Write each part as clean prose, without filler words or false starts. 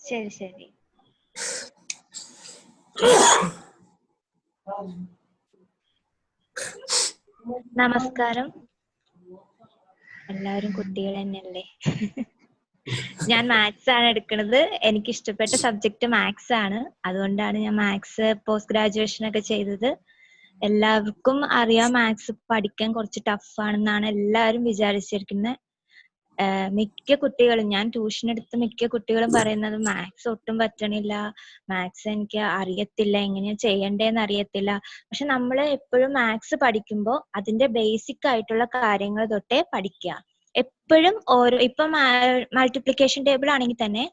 ശരി ശരി. നമസ്കാരം. എല്ലാവരും കുട്ടികൾ തന്നെയല്ലേ? ഞാൻ മാത്സ് ആണ് എടുക്കുന്നത്. എനിക്ക് ഇഷ്ടപ്പെട്ട സബ്ജക്ട് മാത്സ് ആണ്. അതുകൊണ്ടാണ് ഞാൻ മാത്സ് പോസ്റ്റ് ഗ്രാജുവേഷൻ ഒക്കെ ചെയ്തത്. എല്ലാവർക്കും അറിയാം മാത്സ് പഠിക്കാൻ കുറച്ച് ടഫ് ആണെന്നാണ് എല്ലാവരും വിചാരിച്ചിരിക്കുന്നത്. മിക്ക കുട്ടികളും, ഞാൻ ട്യൂഷൻ എടുത്ത മിക്ക കുട്ടികളും പറയുന്നത് മാത്സ് ഒട്ടും പറ്റണില്ല, മാത്സ് എനിക്ക് അറിയത്തില്ല, എങ്ങനെയാ ചെയ്യണ്ടേന്ന് അറിയത്തില്ല. പക്ഷെ നമ്മൾ എപ്പോഴും മാത്സ് പഠിക്കുമ്പോൾ അതിന്റെ ബേസിക് ആയിട്ടുള്ള കാര്യങ്ങൾ തൊട്ടേ പഠിക്കുക. എപ്പോഴും ഓരോ, ഇപ്പൊ മൾട്ടിപ്ലിക്കേഷൻ ടേബിൾ ആണെങ്കിൽ തന്നെ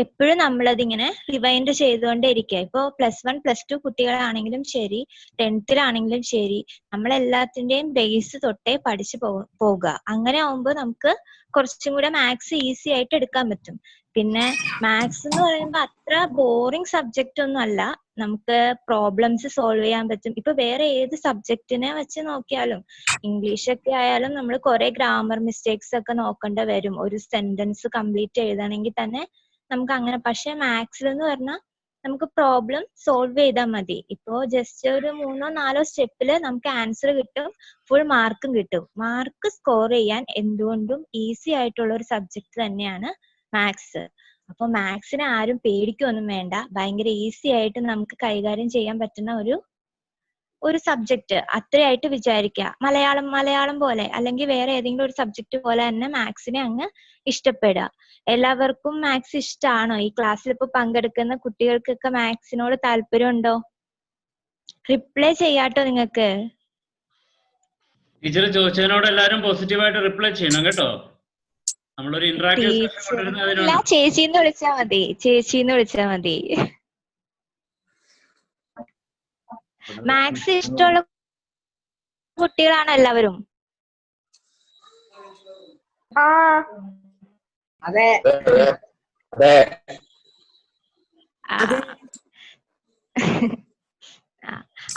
എപ്പോഴും നമ്മളതിങ്ങനെ റിവൈൻഡ് ചെയ്തുകൊണ്ടേ ഇരിക്കുക. ഇപ്പൊ +1 +2 കുട്ടികളാണെങ്കിലും ശരി, 10th-ലാണെങ്കിലും ശരി, നമ്മളെല്ലാത്തിന്റെയും ബേസ് തൊട്ടേ പഠിച്ചു പോകുക. അങ്ങനെ ആവുമ്പോൾ നമുക്ക് കുറച്ചും കൂടെ മാത്സ് ഈസി ആയിട്ട് എടുക്കാൻ പറ്റും. പിന്നെ മാത്സ് എന്ന് പറയുമ്പോൾ അത്ര ബോറിംഗ് സബ്ജക്റ്റ് ഒന്നും അല്ല. നമുക്ക് പ്രോബ്ലംസ് സോൾവ് ചെയ്യാൻ പറ്റും. ഇപ്പൊ വേറെ ഏത് സബ്ജക്റ്റിനെ വെച്ച് നോക്കിയാലും, ഇംഗ്ലീഷ് ഒക്കെ ആയാലും നമ്മൾ കുറെ ഗ്രാമർ മിസ്റ്റേക്സ് ഒക്കെ നോക്കേണ്ടി വരും. ഒരു സെന്റൻസ് കംപ്ലീറ്റ് എഴുതണമെങ്കിൽ തന്നെ നമുക്ക് അങ്ങനെ. പക്ഷെ മാത്സിൽ എന്ന് പറഞ്ഞാൽ നമുക്ക് പ്രോബ്ലം സോൾവ് ചെയ്താൽ മതി. ഇപ്പോ ജസ്റ്റ് ഒരു 3-4 സ്റ്റെപ്പില് നമുക്ക് ആൻസർ കിട്ടും, ഫുൾ മാർക്കും കിട്ടും. മാർക്ക് സ്കോർ ചെയ്യാൻ എന്തുകൊണ്ടും ഈസി ആയിട്ടുള്ള ഒരു സബ്ജക്ട് തന്നെയാണ് മാത്സ്. അപ്പൊ മാത്സിനെ ആരും പേടിക്കൊന്നും വേണ്ട. ഭയങ്കര ഈസി ആയിട്ട് നമുക്ക് കൈകാര്യം ചെയ്യാൻ പറ്റുന്ന ഒരു സബ്ജക്ട് അത്രയായിട്ട് വിചാരിക്കുക. മലയാളം പോലെ അല്ലെങ്കിൽ വേറെ ഏതെങ്കിലും ഒരു സബ്ജക്ട് പോലെ തന്നെ മാത്സിനെ അങ്ങ് ഇഷ്ടപ്പെടുക. എല്ലാവർക്കും മാത്സ് ഇഷ്ടമാണോ? ഈ ക്ലാസ്സിൽ ഇപ്പൊ പങ്കെടുക്കുന്ന കുട്ടികൾക്കൊക്കെ മാത്സിനോട് താല്പര്യം ഉണ്ടോ? റിപ്ലൈ ചെയ്യാട്ടോ നിങ്ങൾക്ക്. ടീച്ചർ ചോദിച്ചതിനോട് എല്ലാരും പോസിറ്റീവായിട്ട് റിപ്ലൈ ചെയ്യണം കേട്ടോ. നമ്മളൊരു ഇന്ററാക്റ്റീവ് സെഷൻ കൊണ്ടുവരുന്നത് അതിനാണ്. ചേച്ചിന്ന് വിളിച്ചാ മതി, ചേച്ചിന്ന് വിളിച്ചാ മതി. മാത്സ് ഇഷ്ടമുള്ള കുട്ടികളാണ് എല്ലാവരും. അതെ.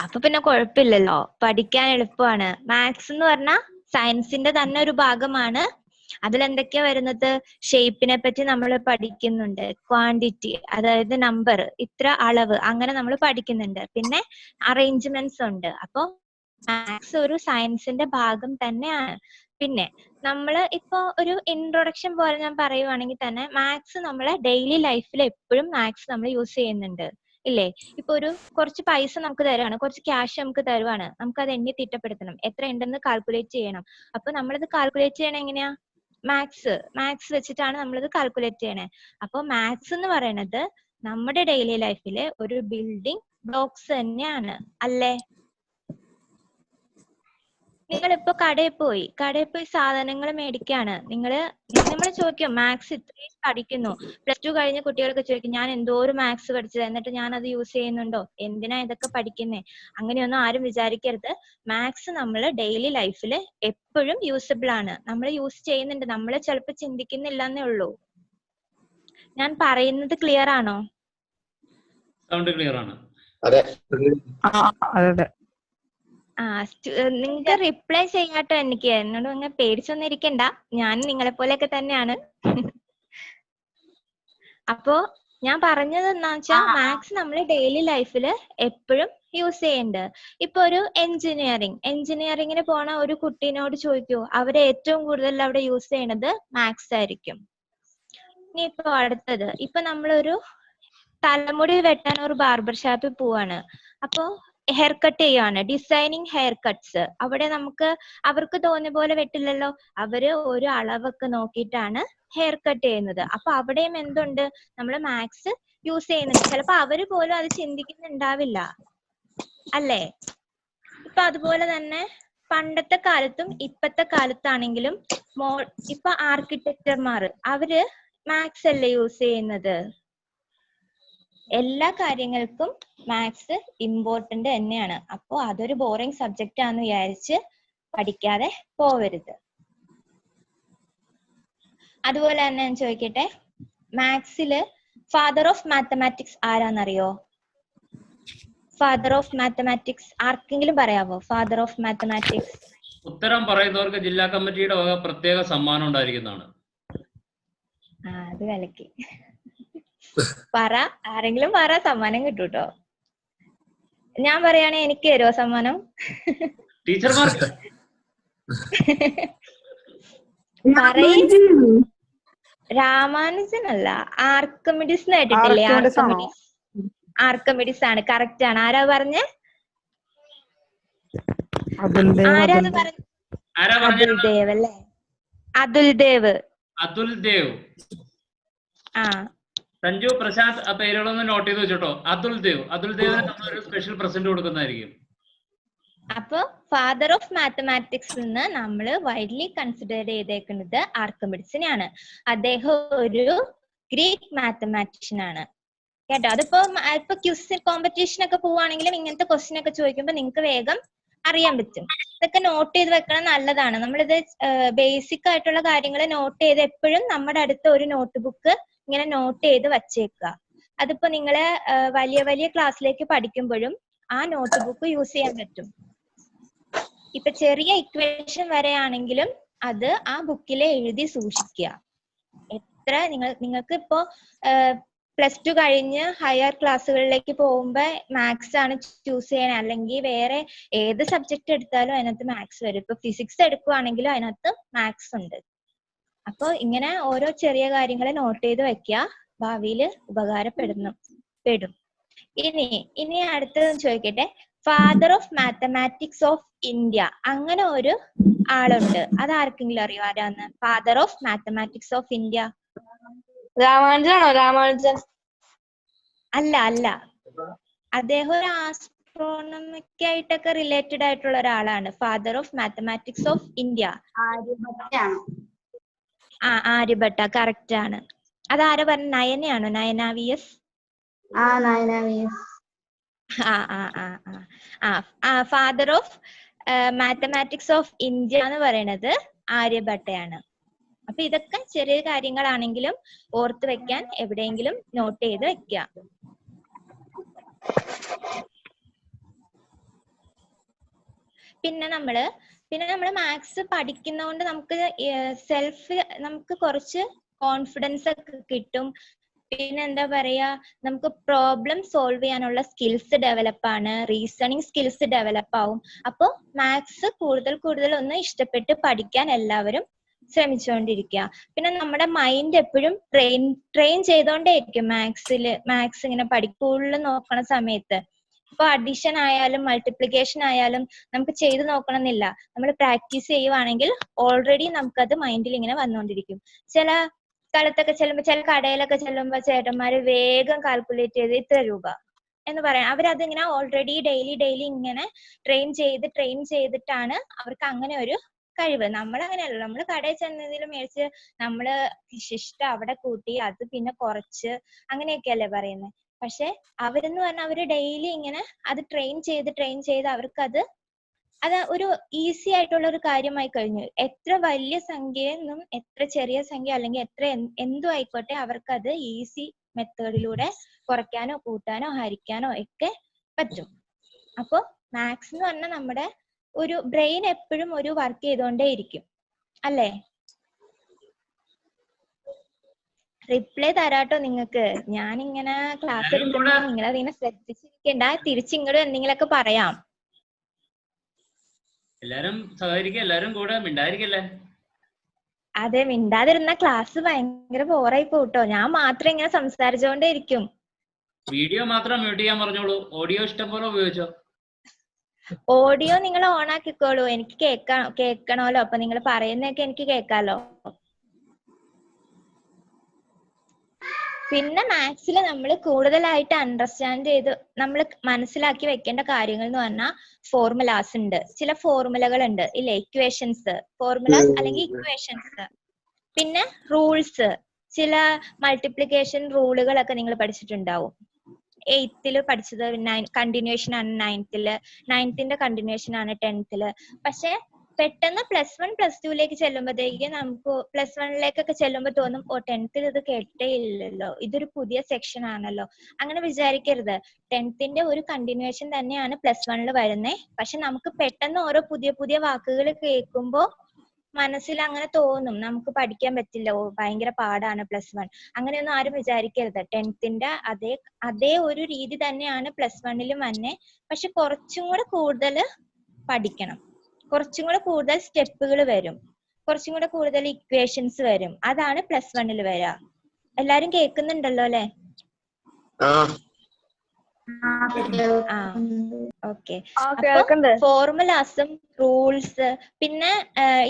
അപ്പൊ പിന്നെ കുഴപ്പമില്ലല്ലോ, പഠിക്കാൻ എളുപ്പമാണ്. മാത്സ് എന്ന് പറഞ്ഞാൽ സയൻസിന്റെ തന്നെ ഒരു ഭാഗമാണ്. അതിലെന്തൊക്കെയാ വരുന്നത്? ഷേപ്പിനെ പറ്റി നമ്മൾ പഠിക്കുന്നുണ്ട്, ക്വാണ്ടിറ്റി അതായത് നമ്പർ, ഇത്ര അളവ്, അങ്ങനെ നമ്മൾ പഠിക്കുന്നുണ്ട്. പിന്നെ അറേഞ്ച്മെന്റ്സ് ഉണ്ട്. അപ്പൊ മാത്സ് ഒരു സയൻസിന്റെ ഭാഗം തന്നെയാണ്. പിന്നെ നമ്മൾ ഇപ്പൊ ഒരു ഇൻട്രൊഡക്ഷൻ പോലെ ഞാൻ പറയുവാണെങ്കിൽ തന്നെ മാത്സ് നമ്മളെ ഡെയിലി ലൈഫിൽ എപ്പോഴും മാത്സ് നമ്മൾ യൂസ് ചെയ്യുന്നുണ്ട്, ഇല്ലേ? ഇപ്പൊ ഒരു കുറച്ച് പൈസ നമുക്ക് തരുവാണ്, കുറച്ച് ക്യാഷ് നമുക്ക് തരുവാണ്, നമുക്ക് അത് എണ്ണി തിട്ടപ്പെടുത്തണം, എത്ര ഉണ്ടെന്ന് കാൽക്കുലേറ്റ് ചെയ്യണം. അപ്പൊ നമ്മളത് കാൽക്കുലേറ്റ് ചെയ്യണം എങ്ങനെയാ? മാത്സ് വെച്ചിട്ടാണ് നമ്മളിത് കാൽക്കുലേറ്റ് ചെയ്യണേ. അപ്പൊ മാത്സ് എന്ന് പറയുന്നത് നമ്മുടെ ഡെയിലി ലൈഫിലെ ഒരു ബിൽഡിംഗ് ബ്ലോക്സ് തന്നെയാണ്, അല്ലേ? നിങ്ങളിപ്പോ കടയിൽ പോയി സാധനങ്ങൾ മേടിക്കാണ്. നമ്മൾ ചോദിക്കും മാത്സ് ഇത്രയും പഠിക്കുന്നു. +2 കഴിഞ്ഞ കുട്ടികളൊക്കെ ചോദിക്കും, ഞാൻ എന്തോരം മാത്സ് പഠിച്ചത്, എന്നിട്ട് ഞാൻ അത് യൂസ് ചെയ്യുന്നുണ്ടോ, എന്തിനാ ഇതൊക്കെ പഠിക്കുന്നേ? അങ്ങനെയൊന്നും ആരും വിചാരിക്കരുത്. മാത്സ് നമ്മൾ ഡെയിലി ലൈഫിൽ എപ്പോഴും യൂസബിൾ ആണ്. നമ്മൾ യൂസ് ചെയ്യുന്നുണ്ട്, നമ്മൾ ചിലപ്പോൾ ചിന്തിക്കുന്നില്ല എന്നേ ഉള്ളൂ. ഞാൻ പറയുന്നത് ക്ലിയർ ആണോ? സൗണ്ട് ക്ലിയർ ആണ്. അതെ. നിങ്ങൾക്ക് റിപ്ലൈ ചെയ്യാട്ടോ. എന്നോട് അങ്ങ് പേടിച്ചൊന്നും ഇരിക്കണ്ട, ഞാൻ നിങ്ങളെ പോലെയൊക്കെ തന്നെയാണ്. അപ്പോ ഞാൻ പറഞ്ഞത് എന്താ വെച്ചാൽ മാത്സ് നമ്മൾ ഡെയിലി ലൈഫിൽ എപ്പോഴും യൂസ് ചെയ്യണ്ട്. ഇപ്പൊ ഒരു എഞ്ചിനീയറിംഗിന് പോണ ഒരു കുട്ടീനോട് ചോദിക്കൂ, അവര് ഏറ്റവും കൂടുതൽ അവിടെ യൂസ് ചെയ്യണത് മാത്സ് ആയിരിക്കും. ഇനി ഇപ്പൊ അടുത്തത്, ഇപ്പൊ നമ്മളൊരു തലമുടി വെട്ടാൻ ഒരു ബാർബർ ഷാപ്പിൽ പോവാണ്. അപ്പോ ഹെയർ കട്ട് ചെയ്യുവാണ്, ഡിസൈനിങ് ഹെയർ കട്ട്സ്. അവിടെ അവർക്ക് തോന്നിയ പോലെ വെട്ടില്ലല്ലോ, അവര് ഒരു അളവൊക്കെ നോക്കിയിട്ടാണ് ഹെയർ കട്ട് ചെയ്യുന്നത്. അപ്പൊ അവിടെയും എന്തുണ്ട്? നമ്മൾ മാത്സ് യൂസ് ചെയ്യുന്നുണ്ട്. ചിലപ്പോ അവര് പോലും അത് ചിന്തിക്കുന്നുണ്ടാവില്ല, അല്ലേ? ഇപ്പൊ അതുപോലെ തന്നെ പണ്ടത്തെ കാലത്തും ഇപ്പത്തെ കാലത്താണെങ്കിലും ഇപ്പൊ ആർക്കിടെക്ചർമാർ, അവര് മാത്സ് അല്ലേ യൂസ് ചെയ്യുന്നത്? എല്ലാ കാര്യങ്ങൾക്കും മാത്സ് ഇമ്പോർട്ടന്റ് തന്നെയാണ്. അപ്പോ അതൊരു ബോറിംഗ് സബ്ജക്റ്റ് ആണെന്ന് വിചാരിച്ച് പഠിക്കാതെ പോവരുത്. അതുപോലെ തന്നെ ഞാൻ ചോദിക്കട്ടെ, മാത്സില് ഫാദർ ഓഫ് മാത്തമാറ്റിക്സ് ആരാന്നറിയോ? ഫാദർ ഓഫ് മാത്തമാറ്റിക്സ് ആർക്കെങ്കിലും പറയാവോ? Father of mathematics. ഉത്തരം പറയുന്നവർക്ക് ജില്ലാ കമ്മിറ്റിയുടെ വക പ്രത്യേക സമ്മാനം ഉണ്ടായിരിക്കുന്നതാണ്. അത് വിലക്ക്. പറ, ആരെങ്കിലും പറ, സമ്മാനം കിട്ടൂട്ടോ. ഞാൻ പറയാണെ എനിക്ക് തരുമോ സമ്മാനം? ടീച്ചർമാർക്ക് പറയ്. രാമാനുജനല്ല, ആർക്കമിഡിസ് കേട്ടിട്ടില്ലേ? ആർക്കമിഡിസ് ആണ്, കറക്റ്റ് ആണ്. ആരാ പറഞ്ഞേ? ആരാ പറഞ്ഞ? അതുൽ ദേവ് അല്ലേ? അതുൽ ദേവ്. ആ സഞ്ജു, പ്രശാന്ത്, ആ പേരുകളൊന്ന് നോട്ട് ചെയ്ത് വെച്ചോട്ടോ. അതുൽ ദേവിന് നമ്മളൊരു സ്പെഷ്യൽ പ്രസന്റ് കൊടുക്കുന്നതായിരിക്കും. അപ്പൊ ഫാദർ ഓഫ് മാത്തമാറ്റിക്സ് എന്ന് നമ്മൾ വൈഡ്ലി കൺസിഡർ ചെയ്തേക്കുന്നത് ആർക്കമിഡിസിനെയാണ്. അദ്ദേഹം ഒരു ഗ്രീക്ക് മാത്തമാറ്റീഷ്യൻ ആണ് കേട്ടോ. അതിപ്പോ ക്വിസ് കോമ്പറ്റീഷൻ ഒക്കെ പോവാണെങ്കിലും ഇങ്ങനത്തെ ക്വസ്റ്റ്യൻ ഒക്കെ ചോദിക്കുമ്പോൾ നിങ്ങൾക്ക് വേഗം അറിയാൻ പറ്റും. ഇതൊക്കെ നോട്ട് ചെയ്ത് വെക്കണം, നല്ലതാണ്. നമ്മളിത് ബേസിക് ആയിട്ടുള്ള കാര്യങ്ങൾ നോട്ട് ചെയ്ത് എപ്പോഴും നമ്മുടെ അടുത്ത് ഒരു നോട്ട് ബുക്ക് ഇങ്ങനെ നോട്ട് ചെയ്ത് വച്ചേക്കുക. അതിപ്പോ നിങ്ങള് വലിയ വലിയ ക്ലാസ്സിലേക്ക് പഠിക്കുമ്പോഴും ആ നോട്ട് ബുക്ക് യൂസ് ചെയ്യാൻ പറ്റും. ഇപ്പൊ ചെറിയ ഇക്വേഷൻ വരെയാണെങ്കിലും അത് ആ ബുക്കിലെ എഴുതി സൂക്ഷിക്കുക. എത്ര നിങ്ങൾക്ക് ഇപ്പോ +2 കഴിഞ്ഞ് ഹയർ ക്ലാസ്സുകളിലേക്ക് പോകുമ്പോ മാത്സ് ആണ് ചൂസ് ചെയ്യണേ, അല്ലെങ്കിൽ വേറെ ഏത് സബ്ജക്ട് എടുത്താലും അതിനകത്ത് മാത്സ് വരും. ഇപ്പൊ ഫിസിക്സ് എടുക്കുവാണെങ്കിലും അതിനകത്ത് മാത്സ് ഉണ്ട്. അപ്പൊ ഇങ്ങനെ ഓരോ ചെറിയ കാര്യങ്ങൾ നോട്ട് ചെയ്ത് വെക്കുക, ഭാവിയിൽ പെടും. ഇനി അടുത്തത് ചോദിക്കട്ടെ. Father of mathematics of India, അങ്ങനെ ഒരു ആളുണ്ട്. അത് ആർക്കെങ്കിലും അറിയോ ആരാന്ന്? Father of mathematics of India. Ramanujan അല്ല. അദ്ദേഹം ഒരു ആസ്ട്രോണമിക് ആയിട്ടൊക്കെ റിലേറ്റഡ് ആയിട്ടുള്ള ഒരാളാണ്. Father of mathematics of India Aryabhata, correct ആണ്. അതാരാ പറഞ്ഞ? നയനയാണോ? Nayana VS. Father of mathematics of India എന്ന് പറയുന്നത് ആര്യഭട്ടയാണ്. അപ്പൊ ഇതൊക്കെ ചെറിയ കാര്യങ്ങളാണെങ്കിലും ഓർത്ത് വെക്കാൻ എവിടെയെങ്കിലും നോട്ട് ചെയ്ത് വെക്കുക. പിന്നെ നമ്മള് മാത്സ് പഠിക്കുന്നതുകൊണ്ട് നമുക്ക് കുറച്ച് കോൺഫിഡൻസ് ഒക്കെ കിട്ടും. പിന്നെ എന്താ പറയാ, നമുക്ക് പ്രോബ്ലം സോൾവ് ചെയ്യാനുള്ള സ്കിൽസ് ഡെവലപ്പ് ആണ്, റീസണിങ് സ്കിൽസ് ഡെവലപ്പ് ആവും. അപ്പോൾ മാത്സ് കൂടുതൽ ഒന്ന് ഇഷ്ടപ്പെട്ട് പഠിക്കാൻ എല്ലാവരും ശ്രമിച്ചുകൊണ്ടിരിക്കുക. പിന്നെ നമ്മുടെ മൈൻഡ് എപ്പോഴും ട്രെയിൻ ചെയ്തോണ്ടേയിരിക്കും. മാത്സ് ഇങ്ങനെ സ്കൂളിൽ നോക്കണ സമയത്ത് ഇപ്പൊ അഡിഷൻ ആയാലും മൾട്ടിപ്ലിക്കേഷൻ ആയാലും നമുക്ക് ചെയ്ത് നോക്കണമെന്നില്ല. നമ്മൾ പ്രാക്ടീസ് ചെയ്യുവാണെങ്കിൽ ഓൾറെഡി നമുക്കത് മൈൻഡിൽ ഇങ്ങനെ വന്നുകൊണ്ടിരിക്കും. ചില സ്ഥലത്തൊക്കെ ചെല്ലുമ്പോൾ, ചില കടയിലൊക്കെ ചെല്ലുമ്പോൾ ചേട്ടന്മാര് വേഗം കാൽക്കുലേറ്റ് ചെയ്ത് ഇത്ര രൂപ എന്ന് പറയാം. അവരതിങ്ങനെ ഓൾറെഡി ഡെയിലി ഇങ്ങനെ ട്രെയിൻ ചെയ്തിട്ടാണ് അവർക്ക് അങ്ങനെ ഒരു കഴിവ്. നമ്മളങ്ങനെയല്ല. നമ്മൾ കടയിൽ ചെന്നതിലും മേടിച്ച് നമ്മള് ശിഷ്ടം അവിടെ കൂട്ടി അത് പിന്നെ കുറച്ച് അങ്ങനെയൊക്കെയല്ലേ പറയുന്നത്. പക്ഷെ അവരെന്ന് പറഞ്ഞാൽ അവര് ഡെയിലി ഇങ്ങനെ അത് ട്രെയിൻ ചെയ്ത് അവർക്ക് അത് ഒരു ഈസി ആയിട്ടുള്ള ഒരു കാര്യമായി കഴിഞ്ഞു. എത്ര വലിയ സംഖ്യയെന്നും എത്ര ചെറിയ സംഖ്യ അല്ലെങ്കിൽ എത്ര എന്തും ആയിക്കോട്ടെ, അവർക്കത് ഈസി മെത്തേഡിലൂടെ കുറയ്ക്കാനോ കൂട്ടാനോ ഹരിക്കാനോ ഒക്കെ പറ്റും. അപ്പൊ മാത്സ് എന്ന് പറഞ്ഞാൽ നമ്മുടെ ഒരു ബ്രെയിൻ എപ്പോഴും ഒരു വർക്ക് ചെയ്തോണ്ടേ ഇരിക്കും അല്ലേ? റിപ്ലൈ തരാട്ടോ നിങ്ങൾക്ക്. ഞാനിങ്ങനെ ക്ലാസ് എടുക്കുമ്പോ നിങ്ങളതിനെ ശ്രദ്ധിച്ചിരിക്കണ്ട, തിരിച്ചിങ്ങോട്ട് എന്തെങ്കിലുമൊക്കെ പറയാം. എല്ലാരും സഹകരിക്കുക, എല്ലാരും കൂടെ മിണ്ടായിരിക്കല്ലേ. അതെ, മിണ്ടാതിരുന്ന ക്ലാസ് ഭയങ്കര ബോറായി പോട്ടോ. ഞാൻ മാത്രം ഇങ്ങനെ സംസാരിച്ചോണ്ടേ ഇരിക്കും. വീഡിയോ മാത്രം മ്യൂട്ട് ചെയ്യാൻ പറഞ്ഞോളൂ, ഓഡിയോ ഇഷ്ടം പോലെ ഉപയോഗിച്ചോ. ഓഡിയോ നിങ്ങൾ ഓൺ ആക്കിക്കോളൂ, എനിക്ക് കേൾക്കണമല്ലോ. അപ്പൊ നിങ്ങൾ പറയുന്നതൊക്കെ എനിക്ക് കേൾക്കാലോ. പിന്നെ മാത്സിൽ നമ്മൾ കൂടുതലായിട്ട് അണ്ടർസ്റ്റാൻഡ് ചെയ്ത് നമ്മൾ മനസ്സിലാക്കി വെക്കേണ്ട കാര്യങ്ങൾ എന്ന് പറഞ്ഞാൽ ഫോർമുലാസ് ഉണ്ട്. ചില ഫോർമുലകൾ ഉണ്ട് ഇല്ലേ? ഫോർമുലാസ് അല്ലെങ്കിൽ ഇക്വേഷൻസ്. പിന്നെ റൂൾസ്, ചില മൾട്ടിപ്ലിക്കേഷൻ റൂളുകളൊക്കെ നിങ്ങൾ പഠിച്ചിട്ടുണ്ടാവും. 8th പഠിച്ചത് കണ്ടിന്യൂഷൻ ആണ് 9th കണ്ടിന്യൂഷൻ ആണ് 10th. പക്ഷെ പെട്ടെന്ന് +1 +2 ചെല്ലുമ്പോഴത്തേക്ക് നമുക്ക് +1 ചെല്ലുമ്പോൾ തോന്നും, ഓ 10th ഇത് കേട്ടേ ഇല്ലല്ലോ, ഇതൊരു പുതിയ സെക്ഷൻ ആണല്ലോ. അങ്ങനെ വിചാരിക്കരുത്. 10th ഒരു കണ്ടിന്യൂഷൻ തന്നെയാണ് +1 വരുന്നത്. പക്ഷെ നമുക്ക് പെട്ടെന്ന് ഓരോ പുതിയ വാക്കുകൾ കേൾക്കുമ്പോൾ മനസ്സിൽ അങ്ങനെ തോന്നും, നമുക്ക് പഠിക്കാൻ പറ്റില്ല, ഓ ഭയങ്കര പാടാണ് +1. അങ്ങനെയൊന്നും ആരും വിചാരിക്കരുത്. 10th അതേ ഒരു രീതി തന്നെയാണ് +1ലും വന്നെ. പക്ഷെ കുറച്ചും കൂടെ കൂടുതൽ പഠിക്കണം, കുറച്ചും കൂടെ കൂടുതൽ സ്റ്റെപ്പുകൾ വരും, കുറച്ചും കൂടെ കൂടുതൽ ഇക്വേഷൻസ് വരും. അതാണ് +1ൽ വരിക. എല്ലാരും കേൾക്കുന്നുണ്ടല്ലോ അല്ലെ? ഓക്കെ. അപ്പൊ ഫോർമുലാസും റൂൾസ്, പിന്നെ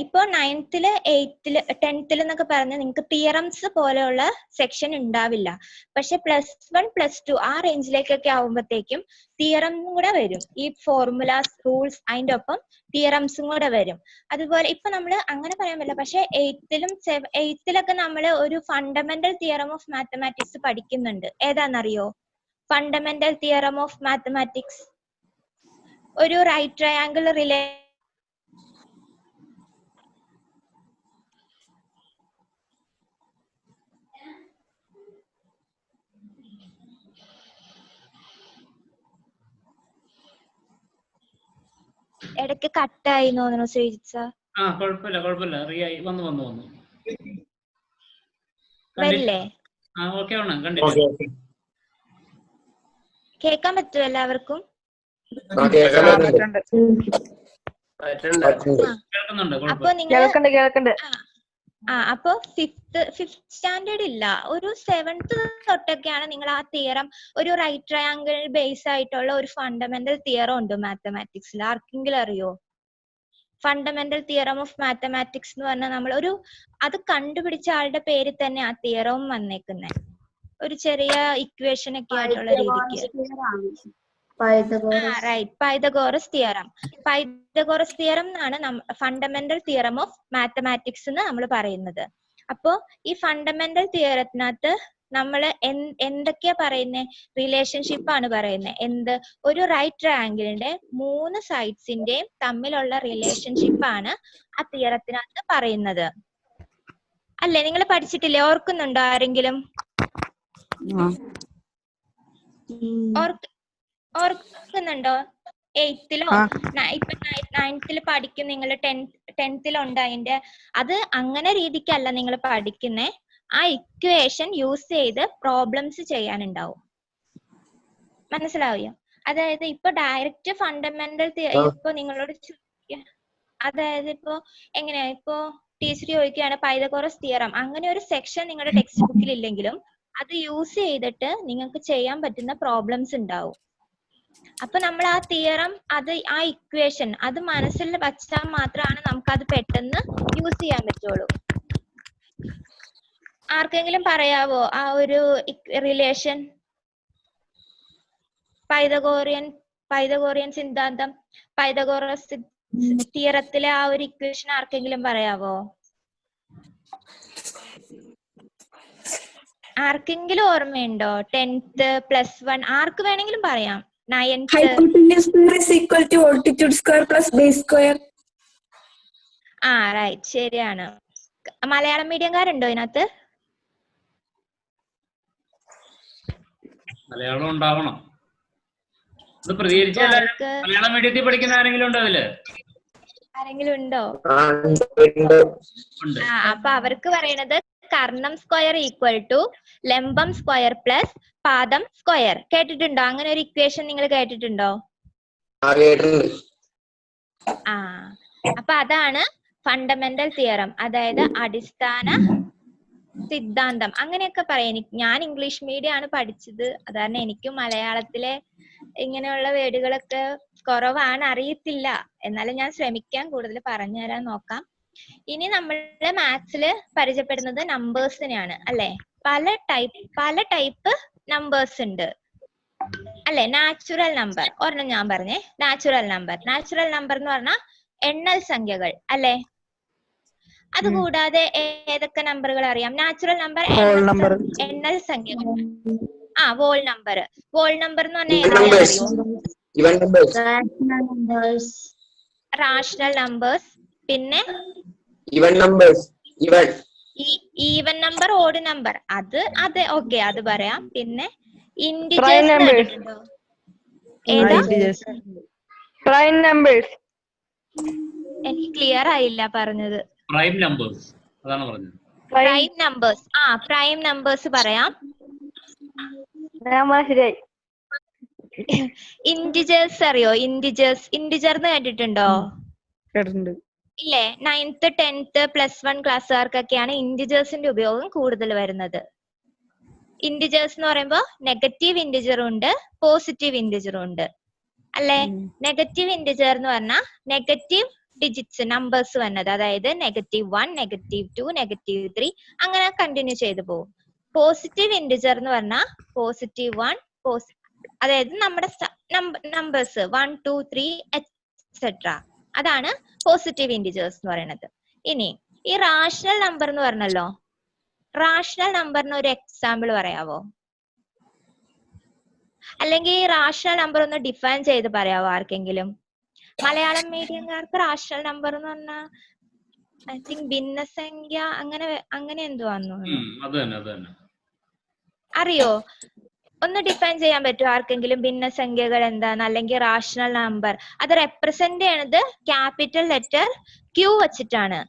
ഇപ്പൊ 9th 8th 10th എന്നൊക്കെ പറഞ്ഞ നിങ്ങൾക്ക് തിയറംസ് പോലെയുള്ള സെക്ഷൻ ഉണ്ടാവില്ല. പക്ഷെ +1 +2 ആ റേഞ്ചിലേക്കൊക്കെ ആവുമ്പോഴത്തേക്കും തിയറം കൂടെ വരും. ഈ ഫോർമുലാസ് റൂൾസ് അതിന്റെ ഒപ്പം തിയറംസും കൂടെ വരും. അതുപോലെ ഇപ്പൊ നമ്മൾ അങ്ങനെ പറയാൻ പറ്റില്ല, പക്ഷെ 8th നമ്മൾ ഒരു ഫണ്ടമെന്റൽ തിയറം ഓഫ് മാത്തമാറ്റിക്സ് പഠിക്കുന്നുണ്ട്. ഏതാണെന്നറിയോ? Fundamental theorem of mathematics. ഒരു റൈറ്റ് ട്രയാങ്കിൾ ഇടയ്ക്ക് കട്ടായി തോന്നുന്നു ശ്രീജിത്ത് സാർ. കുഴപ്പമില്ല റിയായി വന്നു വരില്ലേ? കേൾക്കാൻ പറ്റുമോ എല്ലാവർക്കും? അപ്പൊ നിങ്ങൾ അപ്പൊ 5th സ്റ്റാൻഡേർഡ് ഇല്ല, ഒരു 7th തൊട്ടൊക്കെയാണ് നിങ്ങൾ ആ തിയറം, ഒരു റൈറ്റ് ട്രയാങ്കിൾ ബേസ് ആയിട്ടുള്ള ഒരു ഫണ്ടമെന്റൽ തിയറം ഉണ്ട് മാത്തമാറ്റിക്സിൽ. ആർക്കെങ്കിലും അറിയോ? ഫണ്ടമെന്റൽ തിയറം ഓഫ് മാത്തമാറ്റിക്സ് എന്ന് പറഞ്ഞാൽ നമ്മൾ അത് കണ്ടുപിടിച്ച ആളുടെ പേരിൽ തന്നെ ആ തിയറവും വന്നേക്കുന്നത്. ഒരു ചെറിയ ഇക്വേഷൻ ഒക്കെ ആയിട്ടുള്ള രീതിക്ക്. Pythagoras theorem. പൈതഗോറസ് തിയറം എന്നാണ് ഫണ്ടമെന്റൽ തിയറം ഓഫ് മാത്തമാറ്റിക്സ് എന്ന് നമ്മൾ പറയുന്നത്. അപ്പോ ഈ ഫണ്ടമെന്റൽ തിയറത്തിനകത്ത് നമ്മൾ എന്തൊക്കെയാ പറയുന്നത്? റിലേഷൻഷിപ്പ് ആണ് പറയുന്നത്. എന്ത്? ഒരു റൈറ്റ് ട്രയാങ്കിളിന്റെ 3 സൈഡ്സിന്റെയും തമ്മിലുള്ള റിലേഷൻഷിപ്പ് ആണ് ആ തിയറത്തിനകത്ത് പറയുന്നത്. അല്ലേ? നിങ്ങൾ പഠിച്ചിട്ടില്ലേ? ഓർക്കുന്നുണ്ടോ ആരെങ്കിലും? ഓർക്കുന്നുണ്ടോ? 8th ഇപ്പൊ 9th പഠിക്കും നിങ്ങൾ, 10th ഉണ്ട് അതിന്റെ. അത് അങ്ങനെ രീതിക്കല്ല നിങ്ങൾ പഠിക്കുന്നേ, ആ ഇക്വേഷൻ യൂസ് ചെയ്ത് പ്രോബ്ലംസ് ചെയ്യാനുണ്ടാവും. മനസ്സിലായോ? അതായത് ഇപ്പൊ ഡയറക്റ്റ് ഫണ്ടമെന്റൽ ഇപ്പൊ നിങ്ങളോട് അതായത് ഇപ്പൊ എങ്ങനെയാ, ഇപ്പൊ ടീച്ചർ ചോദിക്കുകയാണ് പൈതഗോറസ് തിയറം, അങ്ങനെ ഒരു സെക്ഷൻ നിങ്ങളുടെ ടെക്സ്റ്റ് ബുക്കിൽ ഇല്ലെങ്കിലും അത് യൂസ് ചെയ്തിട്ട് നിങ്ങൾക്ക് ചെയ്യാൻ പറ്റുന്ന പ്രോബ്ലംസ് ഉണ്ടാവും. അപ്പൊ നമ്മൾ ആ തിയറം, ആ ഇക്വേഷൻ അത് മനസ്സിൽ വച്ചാൽ മാത്രമാണ് നമുക്കത് പെട്ടെന്ന് യൂസ് ചെയ്യാൻ പറ്റുള്ളൂ. ആർക്കെങ്കിലും പറയാവോ ആ ഒരു റിലേഷൻ? പൈതഗോറിയൻ സിദ്ധാന്തം, പൈതഗോറസ് തിയറത്തിലെ ആ ഒരു ഇക്വേഷൻ ആർക്കെങ്കിലും പറയാവോ? ആർക്കെങ്കിലും ഓർമ്മയുണ്ടോ? 10th +1 ആർക്ക് വേണമെങ്കിലും പറയാം. 9th റൈറ്റ്, ശരിയാണ്. മലയാളം മീഡിയംകാരുണ്ടോ ഇതിനകത്ത്? മലയാളം ഉണ്ടാവണം. മലയാളം മീഡിയത്തിൽ പഠിക്കുന്ന ആരെങ്കിലും ഉണ്ടോ അതില്? ആരെങ്കിലും ഉണ്ടോ? അപ്പൊ അവർക്ക് പറയണത് കർണം സ്ക്വയർ ഈക്വൽ ടു ലംബം സ്ക്വയർ പ്ലസ് പാദം സ്ക്വയർ. കേട്ടിട്ടുണ്ടോ? അങ്ങനെ ഒരു ഇക്വേഷൻ നിങ്ങൾ കേട്ടിട്ടുണ്ടോ? അപ്പൊ അതാണ് ഫണ്ടമെന്റൽ തിയറം, അതായത് അടിസ്ഥാന സിദ്ധാന്തം അങ്ങനെയൊക്കെ പറയാം. ഞാൻ ഇംഗ്ലീഷ് മീഡിയം ആണ് പഠിച്ചത്, അതാണ് എനിക്കും മലയാളത്തിലെ ഇങ്ങനെയുള്ള വേർഡുകളൊക്കെ കുറവാണ്, അറിയത്തില്ല. എന്നാലും ഞാൻ ശ്രമിക്കാം കൂടുതൽ പറഞ്ഞു തരാൻ നോക്കാം. ഇനി നമ്മള് മാത്സിൽ പരിചയപ്പെടുന്നത് നമ്പേഴ്സിനെയാണ് അല്ലെ? പല ടൈപ്പ് നമ്പേഴ്സ് ഉണ്ട് അല്ലെ? നാച്ചുറൽ നമ്പർ ഒരെണ്ണം ഞാൻ പറഞ്ഞേ. നാച്ചുറൽ നമ്പർ എന്ന് പറഞ്ഞാൽ എണ്ണൽ സംഖ്യകൾ അല്ലെ? അതുകൂടാതെ ഏതൊക്കെ നമ്പറുകൾ അറിയാം? നാച്ചുറൽ നമ്പർ, എണ്ണൽ സംഖ്യകൾ. വോൾ നമ്പർ എന്ന് പറഞ്ഞാൽ റാഷണൽ നമ്പേഴ്സ്, പിന്നെ ഈവൻ നമ്പർ, ഓഡ് നമ്പർ, അത് ഓക്കെ, അത് പറയാം. പിന്നെ ഇന്റിജേഴ്സ് കേട്ടിട്ടുണ്ടോ? ഏതാ? എനിക്ക് ക്ലിയർ ആയില്ല പറഞ്ഞത്. പ്രൈം നമ്പേഴ്സ് അതാണ് പറഞ്ഞത്. Prime numbers. പ്രൈം നമ്പേഴ്സ് പറയാം. ശരിയായി. ഇന്റിജേഴ്സ് അറിയോ? ഇന്റിജർ എന്ന് കേട്ടിട്ടുണ്ടോ? കേട്ടിട്ടുണ്ട്. ഇല്ലേ? 9th 10th +1 ക്ലാസ്സുകാർക്കൊക്കെയാണ് ഇന്റിജേഴ്സിന്റെ ഉപയോഗം കൂടുതൽ വരുന്നത്. ഇന്റിജേഴ്സ് എന്ന് പറയുമ്പോൾ നെഗറ്റീവ് ഇന്റിജറും ഉണ്ട്, പോസിറ്റീവ് ഇന്റിജറും ഉണ്ട് അല്ലെ? നെഗറ്റീവ് ഇന്റിജർ എന്ന് പറഞ്ഞാൽ നെഗറ്റീവ് ഡിജിറ്റ്സ് നമ്പേഴ്സ് വന്നത്, അതായത് -1, -2, -3 അങ്ങനെ കണ്ടിന്യൂ ചെയ്തു പോകും. പോസിറ്റീവ് ഇന്റിജർ എന്ന് പറഞ്ഞാൽ +1, അതായത് നമ്മുടെ നമ്പേഴ്സ് 1, 2, 3 എക്സെട്ര, അതാണ് പോസിറ്റീവ് ഇന്റിജേഴ്സ് എന്ന് പറയുന്നത്. ഇനി ഈ റാഷണൽ നമ്പർ എന്ന് പറഞ്ഞല്ലോ, റാഷണൽ നമ്പറിന് ഒരു എക്സാമ്പിൾ പറയാവോ? അല്ലെങ്കിൽ ഈ റാഷണൽ നമ്പർ ഒന്ന് ഡിഫൈൻ ചെയ്ത് പറയാവോ ആർക്കെങ്കിലും? മലയാളം മീഡിയംകാർക്ക് റാഷണൽ നമ്പർ എന്ന് പറഞ്ഞാൽ ഐ തിങ്ക് ഭിന്നസംഖ്യ അങ്ങനെ എന്തോ ആണെന്ന് തോന്നുന്നു. അറിയോ? ഒന്ന് ഡിഫൈൻ ചെയ്യാൻ പറ്റുമോ ആർക്കെങ്കിലും? ഭിന്നസംഖ്യകൾ എന്താണ്, അല്ലെങ്കിൽ റാഷണൽ നമ്പർ അത് റെപ്രസെന്റ് ചെയ്യണത് ക്യാപിറ്റൽ ലെറ്റർ Q വെച്ചിട്ടാണ്.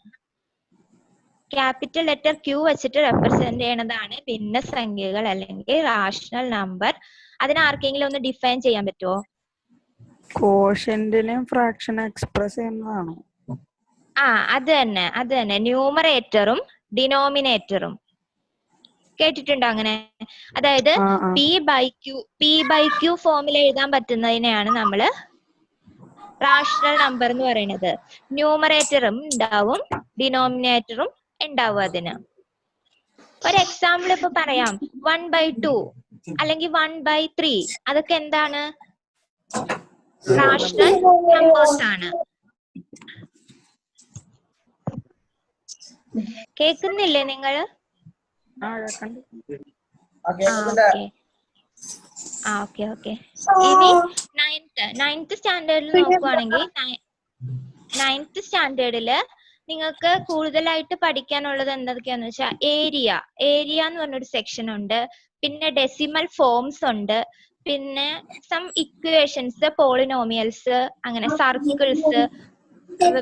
ക്യാപിറ്റൽ ലെറ്റർ Q വെച്ചിട്ട് റെപ്രസെന്റ് ചെയ്യണതാണ് ഭിന്നസംഖ്യകൾ അല്ലെങ്കിൽ റാഷണൽ നമ്പർ. അതിന് ആർക്കെങ്കിലും ഒന്ന് ഡിഫൈൻ ചെയ്യാൻ പറ്റുമോ? കോഷ്യന്റിനെ ഫ്രാക്ഷൻ എക്സ്പ്രസ് ചെയ്യുന്നതാണോ? അത് തന്നെ ന്യൂമറേറ്ററും ഡിനോമിനേറ്ററും കേട്ടിട്ടുണ്ടോ അങ്ങനെ? അതായത് P/Q ഫോമിൽ എഴുതാൻ പറ്റുന്നതിനെയാണ് നമ്മള് റാഷണൽ നമ്പർ എന്ന് പറയുന്നത്. ന്യൂമറേറ്ററും ഉണ്ടാവും, ഡിനോമിനേറ്ററും ഉണ്ടാവും. അതിന് ഒരു എക്സാമ്പിൾ ഇപ്പൊ പറയാം. 1/2 അല്ലെങ്കിൽ 1/3 അതൊക്കെ എന്താണ്? റാഷണൽ നമ്പേഴ്സ് ആണ്. കേൾക്കുന്നില്ലേ നിങ്ങള്? ഓക്കെ. ഇനി 9th സ്റ്റാൻഡേർഡിൽ നോക്കുവാണെങ്കിൽ 9th സ്റ്റാൻഡേർഡില് നിങ്ങൾക്ക് കൂടുതലായിട്ട് പഠിക്കാനുള്ളത് എന്തൊക്കെയാന്ന് വെച്ചാൽ ഏരിയ എന്ന് പറഞ്ഞൊരു സെക്ഷൻ ഉണ്ട്, പിന്നെ ഡെസിമൽ ഫോംസ് ഉണ്ട്, പിന്നെ സം ഇക്വേഷൻസ്, പോളിനോമിയൽസ്, അങ്ങനെ സർക്കിൾസ്,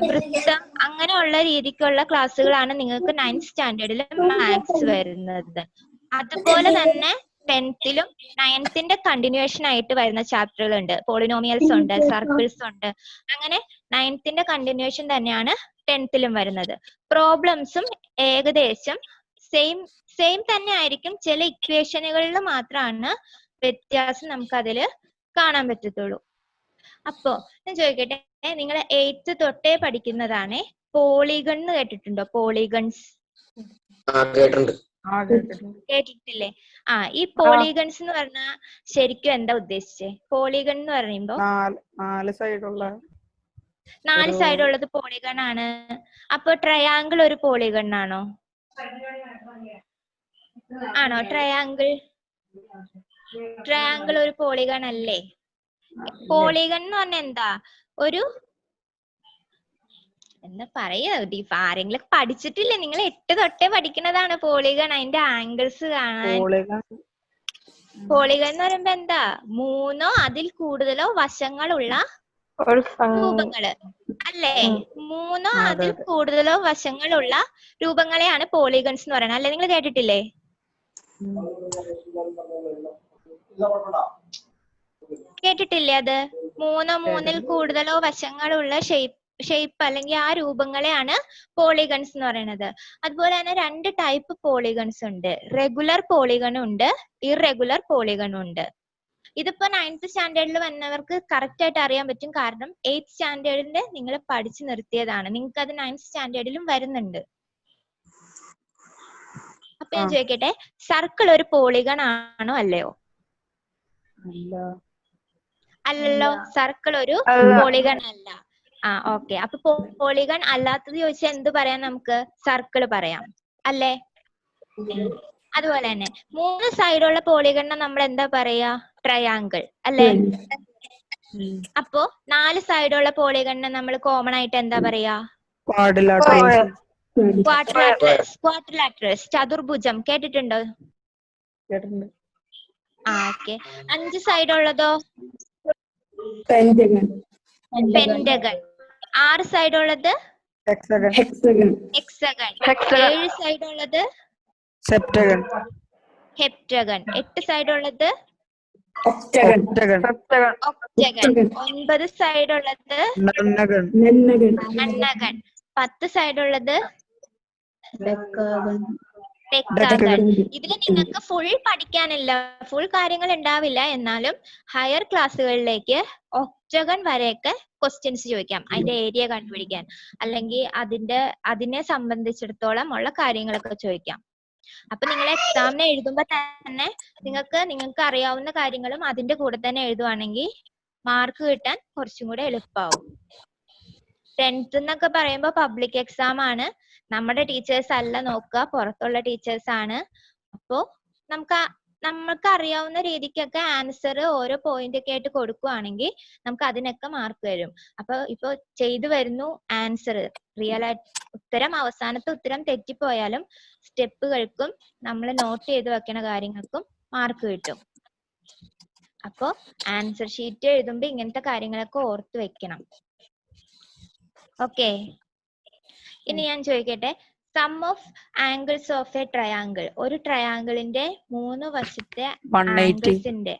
വൃത്തം, അങ്ങനെയുള്ള രീതിക്കുള്ള ക്ലാസ്സുകളാണ് നിങ്ങൾക്ക് 9th സ്റ്റാൻഡേർഡിൽ മാത്സ് വരുന്നത്. അതുപോലെ തന്നെ 10th-ലും 9th-ന്റെ കണ്ടിന്യൂവേഷൻ ആയിട്ട് വരുന്ന ചാപ്റ്ററുകൾ ഉണ്ട്. പോളിനോമിയൽസ് ഉണ്ട്, സർക്കിൾസ് ഉണ്ട്. അങ്ങനെ 9th-ന്റെ കണ്ടിന്യൂവേഷൻ തന്നെയാണ് 10th-ലും വരുന്നത്. പ്രോബ്ലംസും ഏകദേശം സെയിം തന്നെ ആയിരിക്കും. ചില ഇക്വേഷനുകളിൽ മാത്രമാണ് വ്യത്യാസം നമുക്ക് അതില് കാണാൻ പറ്റത്തുള്ളൂ. അപ്പോ ഞാൻ ചോദിക്കട്ടെ, നിങ്ങൾ 8th തൊട്ടേ പഠിക്കുന്നതാണ് പോളിഗൺ എന്ന് കേട്ടിട്ടുണ്ടോ? പോളിഗൺസ് കേട്ടിട്ടില്ലേ? ഈ പോളിഗൺസ് എന്ന് പറഞ്ഞാൽ ശരിക്കും എന്താ ഉദ്ദേശിച്ചേ? പോളിഗൺ എന്ന് പറയുമ്പോ 4 സൈഡുള്ളത് പോളിഗൺ ആണ്. അപ്പൊ ട്രയാങ്കിൾ ഒരു പോളിഗൺ ആണോ? ട്രയാങ്കിൾ ഒരു പോളിഗൺ അല്ലേ? പോളിഗൺ എന്ന് പറഞ്ഞാൽ എന്താ? ഒരു എന്താ പറയാ, ആരെങ്കിലും പഠിച്ചിട്ടില്ലേ? നിങ്ങൾ 8 തൊട്ടേ പഠിക്കുന്നതാണ് പോളിഗൺ. അതിന്റെ ആംഗിൾസ് കാണാൻ. പോളിഗൺ എന്ന് പറയുമ്പോ എന്താ? 3-ഓ അതിൽ കൂടുതലോ വശങ്ങളുള്ള രൂപങ്ങള് അല്ലേ? 3-ഓ അതിൽ കൂടുതലോ വശങ്ങളുള്ള രൂപങ്ങളെയാണ് പോളിഗൺസ് എന്ന് പറയുന്നത്. അല്ലെ? നിങ്ങൾ കേട്ടിട്ടില്ലേ? കേട്ടിട്ടില്ലേ അത്? 3-ഓ 3-ൽ കൂടുതലോ വശങ്ങളുള്ള ഷേപ്പ് അല്ലെങ്കിൽ ആ രൂപങ്ങളെയാണ് പോളിഗൺസ് എന്ന് പറയുന്നത്. അതുപോലെ തന്നെ 2 ടൈപ്പ് പോളിഗൺസ് ഉണ്ട്. റെഗുലർ പോളിഗൺ ഉണ്ട്, ഇറഗുലർ പോളിഗൺ ഉണ്ട്. ഇതിപ്പോ 9th സ്റ്റാൻഡേർഡിൽ വന്നവർക്ക് കറക്റ്റ് ആയിട്ട് അറിയാൻ പറ്റും. കാരണം 8th സ്റ്റാൻഡേർഡിന്റെ നിങ്ങൾ പഠിച്ചു നിർത്തിയതാണ്. നിങ്ങൾക്ക് അത് 9th സ്റ്റാൻഡേർഡിലും വരുന്നുണ്ട്. അപ്പൊ ഞാൻ ചോദിക്കട്ടെ, സർക്കിൾ ഒരു പോളിഗൺ ആണോ അല്ലയോ? അല്ലല്ലോ, സർക്കിൾ ഒരു പോളിഗൺ അല്ല. ഓക്കെ. അപ്പൊ പോളിഗൺ അല്ലാത്തത് ചോദിച്ചാൽ എന്ത് പറയാം? നമുക്ക് സർക്കിൾ പറയാം അല്ലേ? അതുപോലെ തന്നെ 3 സൈഡുള്ള പോളിഗണിനെ നമ്മൾ എന്താ പറയാ? ട്രയാങ്കിൾ അല്ലേ? അപ്പോ 4 സൈഡുള്ള പോളിഗണിനെ നമ്മൾ കോമൺ ആയിട്ട് എന്താ പറയാ? ക്വാഡ്രിലാറ്ററൽസ്, ചതുർഭുജം. കേട്ടിട്ടുണ്ടോ? ഓക്കെ. 5 സൈഡുള്ളതോ? പെന്റഗൺ. 6 സൈഡുള്ളത് hexagon hexagon, hexagon. hexagon, 7 side ഉള്ളത് സെപ്റ്റഗൺ ഹെപ്റ്റഗൺ. 8 സൈഡ് ഉള്ളത് octagon, ഒക്ടഗൺ ഒക്ടഗൺ. 9 സൈഡ് ഉള്ളത് നന്നഗൺ nonagon, അണ്ണഗൺ. 10 സൈഡ് ഉള്ളത് decagon, ഡെക്കാഗൺ. ഇതിൽ നിങ്ങൾക്ക് ഫുൾ പഠിക്കാനില്ല, ഫുൾ കാര്യങ്ങൾ ഉണ്ടാവില്ല. എന്നാലും ഹയർ ക്ലാസ്സുകളിലേക്ക് ഒക്ടഗൺ വരെയൊക്കെ ക്വസ്റ്റ്യൻസ് ചോദിക്കാം, അതിന്റെ ഏരിയ കണ്ടുപിടിക്കാൻ, അല്ലെങ്കിൽ അതിനെ സംബന്ധിച്ചിടത്തോളം ഉള്ള കാര്യങ്ങളൊക്കെ ചോദിക്കാം. അപ്പൊ നിങ്ങൾ എക്സാമിന് എഴുതുമ്പോ തന്നെ നിങ്ങൾക്ക് അറിയാവുന്ന കാര്യങ്ങളും അതിന്റെ കൂടെ തന്നെ എഴുതുവാണെങ്കിൽ മാർക്ക് കിട്ടാൻ കുറച്ചും കൂടെ എളുപ്പമാവും. 10th എന്നൊക്കെ പറയുമ്പോ പബ്ലിക് എക്സാം ആണ്. നമ്മുടെ ടീച്ചേഴ്സ് അല്ല നോക്കുക, പുറത്തുള്ള ടീച്ചേഴ്സ് ആണ്. അപ്പോ നമുക്ക് അറിയാവുന്ന രീതിക്കൊക്കെ ആൻസർ ഓരോ പോയിന്റ് ഒക്കെ ആയിട്ട് കൊടുക്കുവാണെങ്കിൽ നമുക്ക് അതിനൊക്കെ മാർക്ക് വരും. അപ്പൊ ഇപ്പൊ ചെയ്തു വരുന്നു ആൻസർ, റിയൽ ആയിട്ട് ഉത്തരം, അവസാനത്തെ ഉത്തരം തെറ്റിപ്പോയാലും സ്റ്റെപ്പുകൾക്കും നമ്മൾ നോട്ട് ചെയ്ത് വെക്കണ കാര്യങ്ങൾക്കും മാർക്ക് കിട്ടും. അപ്പോ ആൻസർ ഷീറ്റ് എഴുതുമ്പോ ഇങ്ങനത്തെ കാര്യങ്ങളൊക്കെ ഓർത്ത് വെക്കണം. ഓക്കെ, ഇനി ഞാൻ ചോദിക്കട്ടെ, sum of angles of a triangle. ഒരു ട്രയാങ്കിളിന്റെ 3 വശത്തെ 180 ആംഗിൾസിന്റെ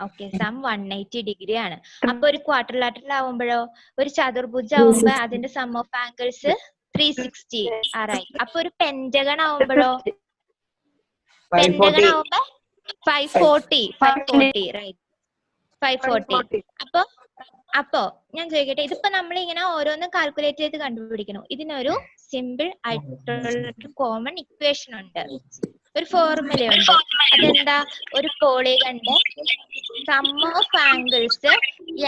ഓക്കെ, സം 180 ഡിഗ്രി ആണ്. അപ്പൊ ഒരു ക്വാഡ്രിലാറ്ററൽ ആവുമ്പോഴോ, ഒരു ചതുർഭുജം ആവുമ്പോ അതിന്റെ സം ഓഫ് ആംഗിൾസ് 360 ആറായി. അപ്പൊ ഒരു പെന്റഗൺ ആവുമ്പോഴോ, പെന്റഗൺ ആവുമ്പോ 540 റൈറ്റ്, 540. അപ്പോ ഞാൻ ചോദിക്കട്ടെ, ഇതിപ്പോ നമ്മൾ ഇങ്ങനെ ഓരോന്നും കാൽക്കുലേറ്റ് ചെയ്ത് കണ്ടുപിടിക്കണം. ഇതിനൊരു സിമ്പിൾ ആയിട്ടുള്ള കോമൺ ഇക്വേഷൻ ഉണ്ട്, ഒരു ഫോർമുലയുണ്ട്. അതെന്താ? ഒരു പോളിഗന്റെ സം ഓഫ് ആംഗിൾസ്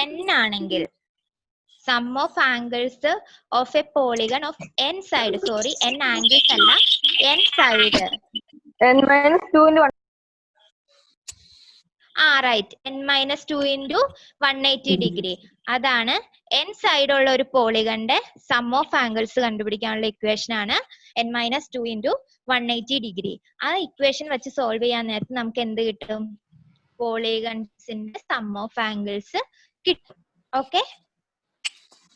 n ആണെങ്കിൽ, sum of angles of a polygon of n side, sorry n angles അല്ല, n side, right, n-2 into 180 degree. അതാണ് n സൈഡ് ഉള്ള ഒരു പോളിഗന്റെ സം ഓഫ് ആംഗിൾസ് കണ്ടുപിടിക്കാനുള്ള ഇക്വേഷൻ ആണ് n-2 into 180 ഡിഗ്രി. ആ equation വെച്ച് സോൾവ് ചെയ്യാൻ നേരത്ത് നമുക്ക് എന്ത് കിട്ടും? പോളിഗൺസിന്റെ സം ഓഫ് ആംഗിൾസ് കിട്ടും. ഓക്കെ,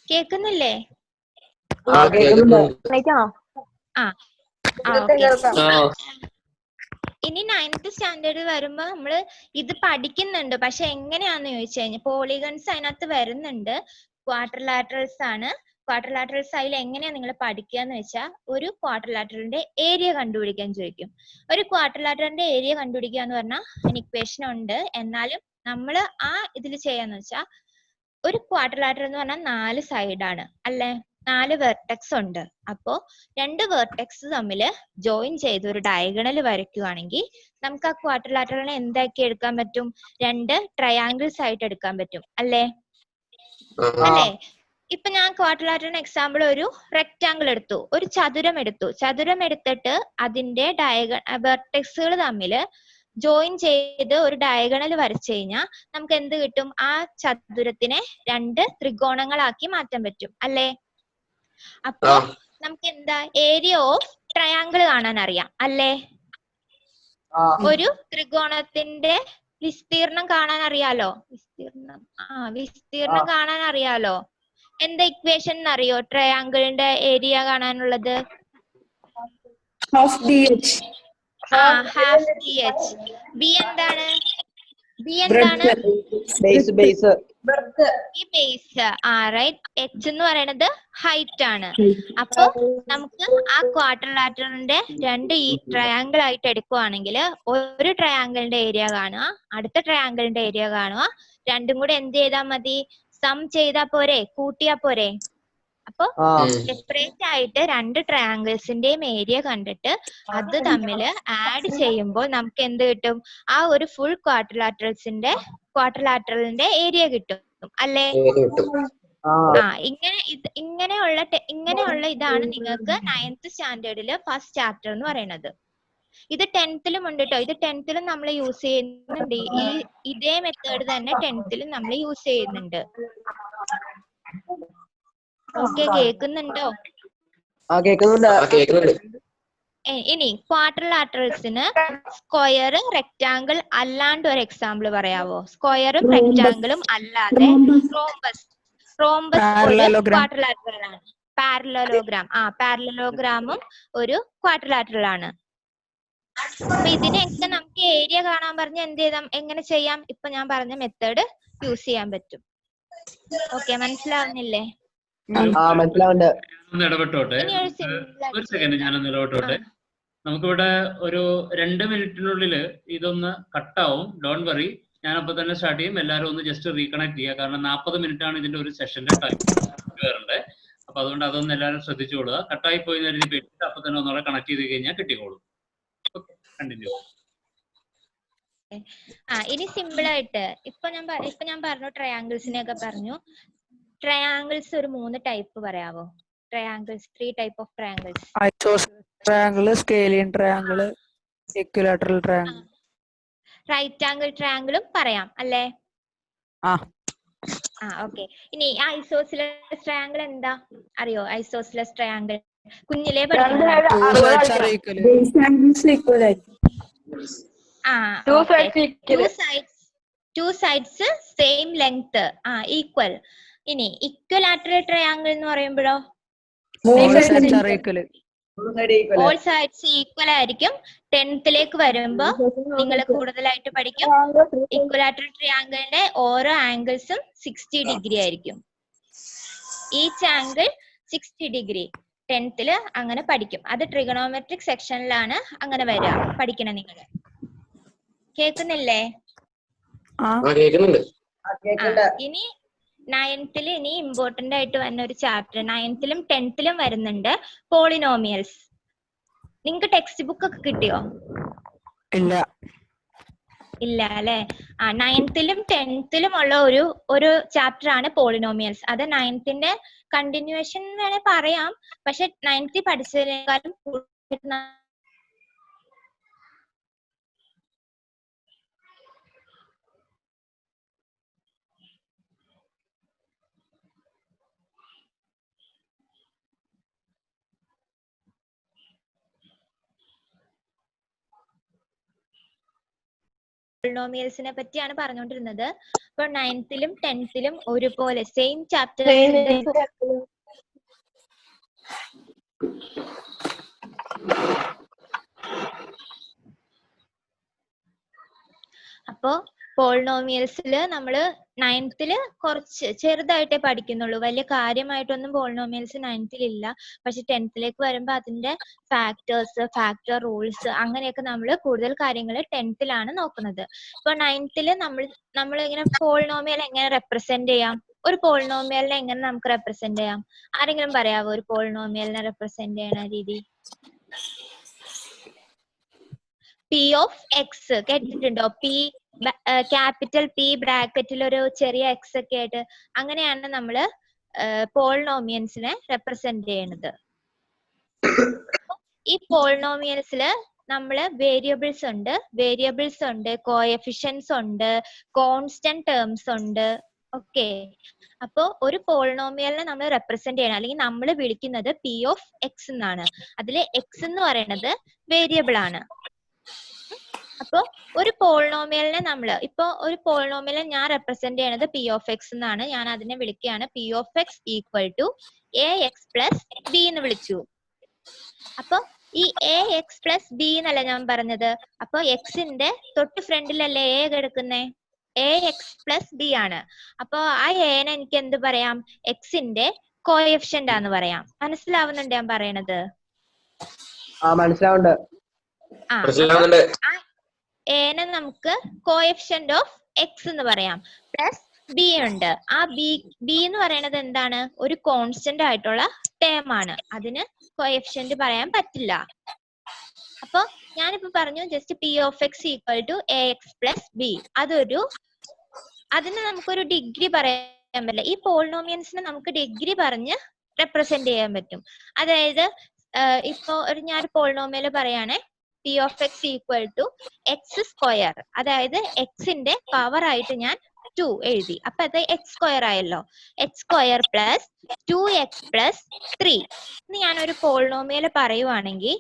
കേൾക്കുന്നില്ലേ? ഇനി 9th സ്റ്റാൻഡേർഡ് വരുമ്പോ നമ്മള് ഇത് പഠിക്കുന്നുണ്ട്. പക്ഷെ എങ്ങനെയാന്ന് ചോദിച്ചു കഴിഞ്ഞാൽ പോളിഗൺസ് അതിനകത്ത് വരുന്നുണ്ട്, ക്വാഡ്രിലാറ്ററൽസ് ആണ്. ക്വാഡ്രിലാറ്ററൽസ് അതിൽ എങ്ങനെയാ നിങ്ങൾ പഠിക്കുക എന്ന് വെച്ചാൽ, ഒരു ക്വാഡ്രിലാറ്ററലിന്റെ ഏരിയ കണ്ടുപിടിക്കാൻ ചോദിക്കും. ഒരു ക്വാഡ്രിലാറ്ററലിന്റെ ഏരിയ കണ്ടുപിടിക്കുക എന്ന് പറഞ്ഞാൽ അതിന് ഇക്വേഷൻ ഉണ്ട്. എന്നാലും നമ്മൾ ഇതിൽ ചെയ്യാന്ന് വെച്ചാൽ, ഒരു ക്വാഡ്രിലാറ്ററൽ എന്ന് പറഞ്ഞാൽ 4 സൈഡാണ് അല്ലെ, 4 വെർട്ടെക്സ് ഉണ്ട്. അപ്പോ 2 വെർട്ടെക്സ് തമ്മിൽ ജോയിൻ ചെയ്ത് ഒരു ഡയഗണൽ വരയ്ക്കുവാണെങ്കിൽ നമുക്ക് ആ ക്വാഡ്രിലാറ്ററലിനെ എന്താക്കി എടുക്കാൻ പറ്റും? 2 ട്രയാങ്കിൾസ് ആയിട്ട് എടുക്കാൻ പറ്റും അല്ലേ? ഇപ്പൊ ഞാൻ ക്വാഡ്രിലാറ്ററൽ എക്സാമ്പിൾ ഒരു റെക്റ്റാങ്കിൾ എടുത്തു, ഒരു ചതുരം എടുത്തു. ചതുരം എടുത്തിട്ട് അതിന്റെ വെർട്ടെക്സുകൾ തമ്മിൽ ജോയിൻ ചെയ്ത് ഒരു ഡയഗണൽ വരച്ചു കഴിഞ്ഞാൽ നമുക്ക് എന്ത് കിട്ടും? ആ ചതുരത്തിനെ 2 ത്രികോണങ്ങളാക്കി മാറ്റാൻ പറ്റും അല്ലേ? അപ്പൊ നമുക്ക് എന്താ? ഏരിയ ഓഫ് ട്രയാങ്കിൾ കാണാൻ അറിയാം അല്ലേ? ഒരു ത്രികോണത്തിന്റെ വിസ്തീർണം കാണാൻ അറിയാലോ? വിസ്തീർണം കാണാൻ അറിയാലോ? എന്താ ഇക്വേഷൻ അറിയോ ട്രയാങ്കിളിന്റെ ഏരിയ കാണാനുള്ളത്? half dh, half D H. B എന്താണ്? ബേസ് ഈ ബേസ്. റൈറ്റ്. എച്ച് എന്ന് പറയുന്നത് ഹൈറ്റ് ആണ്. അപ്പൊ നമുക്ക് ആ ക്വാഡ്രിലാറ്ററലിന്റെ 2 ഈ ട്രയാങ്കിൾ ആയിട്ട് എടുക്കുവാണെങ്കിൽ, ഒരു ട്രയാങ്കിളിന്റെ ഏരിയ കാണുക, അടുത്ത ട്രയാങ്കിളിന്റെ ഏരിയ കാണുക, രണ്ടും കൂടെ എന്ത് ചെയ്താൽ മതി? സം ചെയ്താ പോരെ, കൂട്ടിയാ പോരെ? അപ്പൊ സെപ്പറേറ്റ് ആയിട്ട് 2 ട്രയാങ്കിൾസിന്റെയും ഏരിയ കണ്ടിട്ട് അത് തമ്മിൽ ആഡ് ചെയ്യുമ്പോൾ നമുക്ക് എന്ത് കിട്ടും? ആ ഒരു ഫുൾ ക്വാഡ്രിലാറ്ററലിന്റെ ഏരിയ കിട്ടും അല്ലേ? ഇങ്ങനെയുള്ള ഇതാണ് നിങ്ങൾക്ക് 9th സ്റ്റാൻഡേർഡില് ഫസ്റ്റ് ചാപ്റ്റർ എന്ന് പറയുന്നത്. ഇത് 10th-ലും ഉണ്ട് കേട്ടോ. ഇത് 10th-ലും നമ്മൾ യൂസ് ചെയ്യുന്നുണ്ട്. ഇതേ മെത്തേഡ് തന്നെ 10th-ലും നമ്മൾ യൂസ് ചെയ്യുന്നുണ്ട്. ഓക്കെ, കേൾക്കുന്നുണ്ടോ? ഇനി ക്വാഡ്രിലാറ്ററൽസിന് സ്ക്വയർ, റെക്റ്റാങ്കിൾ അല്ലാണ്ട് ഒരു എക്സാമ്പിൾ പറയാവോ? സ്ക്വയറും റെക്റ്റാങ്കിളും അല്ലാതെ റോംബസ്. റോംബസ് ഒരു ക്വാഡ്രിലാറ്ററൽ ആണ്. പാരലലോഗ്രാം. പാരലലോഗ്രാമും ഒരു ക്വാഡ്രിലാറ്ററൽ ആണ്. അപ്പൊ ഇതിനെയൊക്കെ നമുക്ക് ഏരിയ കാണാൻ പറഞ്ഞ എന്ത് ചെയ്താം, എങ്ങനെ ചെയ്യാം? ഇപ്പൊ ഞാൻ പറഞ്ഞ മെത്തേഡ് യൂസ് ചെയ്യാൻ പറ്റും. ഓക്കെ, മനസ്സിലാവുന്നില്ലേ? മനസ്സിലാവുന്നുണ്ട്. ഒന്ന് ഇടപെട്ടോട്ടെ, ഇനി ഒരു സെക്കൻഡ് ഞാനൊന്ന് ഇടപെട്ടോട്ടെ. നമുക്കിവിടെ ഒരു 2 മിനിറ്റിനുള്ളിൽ ഇതൊന്ന് കട്ടാവും. ഡോൺ വറി, ഞാനപ്പോ തന്നെ സ്റ്റാർട്ട് ചെയ്യും. എല്ലാവരും ഒന്ന് ജസ്റ്റ് റീകണക്ട് ചെയ്യുക. കാരണം 40 മിനിറ്റ് ആണ് ഇതിന്റെ ഒരു സെഷന്റെ ടൈം വരണ്ടേ. അപ്പൊ അതുകൊണ്ട് അതൊന്ന് എല്ലാവരും ശ്രദ്ധിച്ചോളുക. കട്ടായി പോയി കരുതി പേടിച്ചിട്ട് അപ്പൊ തന്നെ ഒന്നുകൂടെ കണക്ട് ചെയ്ത് കഴിഞ്ഞാൽ കിട്ടിക്കോളും. Okay, continue. ഇനി സിമ്പിൾ ആയിട്ട് ഇപ്പൊ ഞാൻ പറഞ്ഞു ട്രയാങ്കിൾസിനെ ഒക്കെ പറഞ്ഞു. ട്രയാങ്കിൾസ് ഒരു 3 ടൈപ്പ് പറയാവോ? Triangles, 3 type of triangles. Isosceles triangle, scalene triangle, equilateral triangle. Right angle ട്രയാങ്കിളും പറയാം അല്ലേ? ഓക്കെ. ഇനി ഐസോസിലസ് ട്രയാങ്കിൾ എന്താ അറിയോ? ഐസോസിലസ് ട്രയാങ്കിൾ കുഞ്ഞിലേ പഠിക്കുന്നത്. Two sides same length, equal. ഇനി ഇക്വലാറ്ററൽ ട്രയാങ്കിൾ എന്ന് പറയുമ്പോഴോ ഓൾ സൈഡ്സ് ഈക്വൽ ആയിരിക്കും. 10th വരുമ്പോ നിങ്ങൾ കൂടുതലായിട്ട് പഠിക്കും. ഇക്വലാറ്ററൽ ട്രയാങ്കിളിന്റെ ഓരോ ആംഗിൾസും 60 ഡിഗ്രി ആയിരിക്കും. ഈച്ച് ആംഗിൾ 60 ഡിഗ്രി 10th അങ്ങനെ പഠിക്കും. അത് ട്രിഗണോമെട്രിക് സെക്ഷനിലാണ് അങ്ങനെ വരിക. പഠിക്കണം നിങ്ങൾ. കേൾക്കുന്നില്ലേ? ഇനി 9th ഇനി ഇമ്പോർട്ടന്റ് ആയിട്ട് വരുന്ന ഒരു ചാപ്റ്റർ 9th 10th വരുന്നുണ്ട്, പോളിനോമിയൽസ്. നിങ്ങക്ക് ടെക്സ്റ്റ് ബുക്ക് ഒക്കെ കിട്ടിയോ? ഇല്ല അല്ലെ? 9th 10th ഉള്ള ഒരു ചാപ്റ്റർ ആണ് പോളിനോമിയൽസ്. അത് 9th കണ്ടിന്യൂവേഷൻ വേണേ പറയാം. പക്ഷെ 9th പഠിച്ചതിനേക്കാളും പോളിനോമിയൽസിനെ പറ്റിയാണ് പറഞ്ഞുകൊണ്ടിരുന്നത്. അപ്പൊ 9th 10th ഒരുപോലെ സെയിം ചാപ്റ്റർ. അപ്പോ പോളിനോമിയൽസിൽ നമ്മള് 9th കുറച്ച് ചെറുതായിട്ടേ പഠിക്കുന്നുള്ളൂ. വലിയ കാര്യമായിട്ടൊന്നും പോളിനോമിയൽസ് 9th ഇല്ല. പക്ഷെ 10th വരുമ്പോ അതിന്റെ ഫാക്ടേഴ്സ്, ഫാക്ടർ റൂൾസ് അങ്ങനെയൊക്കെ നമ്മൾ കൂടുതൽ കാര്യങ്ങൾ 10th നോക്കുന്നത്. ഇപ്പൊ 9th നമ്മൾ ഇങ്ങനെ പോളിനോമിയൽ എങ്ങനെ റെപ്രസെന്റ് ചെയ്യാം? ഒരു പോളിനോമിയലിനെ എങ്ങനെ നമുക്ക് റെപ്രസെന്റ് ചെയ്യാം? ആരെങ്കിലും പറയാവോ ഒരു പോളിനോമിയലിനെ റെപ്രസെന്റ് ചെയ്യണ രീതി? പി ഓഫ് എക്സ് കേട്ടിട്ടുണ്ടോ? ക്യാപിറ്റൽ പി ബ്രാക്കറ്റിൽ ഒരു ചെറിയ എക്സ് ഒക്കെ ആയിട്ട്, അങ്ങനെയാണ് നമ്മള് പോളിനോമിയൽസിനെ റെപ്രസെന്റ് ചെയ്യണത്. ഈ പോളിനോമിയൽസില് നമ്മള് വേരിയബിൾസ് ഉണ്ട്, കോഎഫിഷ്യൻസ് ഉണ്ട്, കോൺസ്റ്റന്റ് ടേംസ് ഉണ്ട്. ഓക്കെ, അപ്പോ ഒരു പോളിനോമിയലിനെ നമ്മൾ റെപ്രസെന്റ് ചെയ്യണം, അല്ലെങ്കിൽ നമ്മൾ വിളിക്കുന്നത് പി ഓഫ് എക്സ് എന്നാണ്. അതില് എക്സ് എന്ന് പറയുന്നത് വേരിയബിൾ ആണ്. അപ്പൊ ഒരു പോളിനോമിയലിനെ ഒരു പോളിനോമിയലിനെ ഞാൻ റെപ്രസെന്റ് ചെയ്യണത് പി ഓഫ് എക്സ് എന്നാണ്. ഞാൻ അതിനെ വിളിക്കുകയാണ് P of X equal to A X plus B എന്ന് വിളിച്ചു. അപ്പൊ ഈ എ എക്സ് പ്ലസ് ബി എന്നല്ല ഞാൻ പറഞ്ഞത്. അപ്പൊ എക്സിന്റെ തൊട്ട് ഫ്രണ്ടിലല്ലേ എ കിടക്കുന്നേ? എ എക്സ് പ്ലസ് ബി ആണ്. അപ്പൊ ആ എനെ എനിക്ക് എന്ത് പറയാം? എക്സിന്റെ കോഎഫിഷ്യന്റ് ആന്ന് പറയാം. മനസ്സിലാവുന്നുണ്ട് ഞാൻ പറയണത്? എനെ നമുക്ക് കോഎഫിഷ്യന്റ് ഓഫ് എക്സ് എന്ന് പറയാം. പ്ലസ് ബി ഉണ്ട്. ആ ബി എന്ന് പറയുന്നത് എന്താണ്? ഒരു കോൺസ്റ്റന്റ് ആയിട്ടുള്ള ടേം ആണ്. അതിന് കോഎഫിഷ്യന്റ് പറയാൻ പറ്റില്ല. അപ്പൊ ഞാനിപ്പോ പറഞ്ഞു just P of X equal to A X plus B. അതിന് നമുക്കൊരു ഡിഗ്രി പറയാൻ പറ്റില്ല. ഈ പോളിനോമിയൽസിനെ നമുക്ക് ഡിഗ്രി പറഞ്ഞ് റെപ്രസെന്റ് ചെയ്യാൻ പറ്റും. അതായത് ഇപ്പൊ ഞാൻ പോളിനോമിയൽ പറയാണേ, P of X equal to X square. അതായത് എക്സിന്റെ പവർ ആയിട്ട് ഞാൻ 2 എഴുതി. അപ്പൊ അത് എക്സ് സ്ക്വയർ ആയല്ലോ. X square plus 2x plus 3 എന്ന് ഞാനൊരു പോളിനോമിയൽ പറയുവാണെങ്കിൽ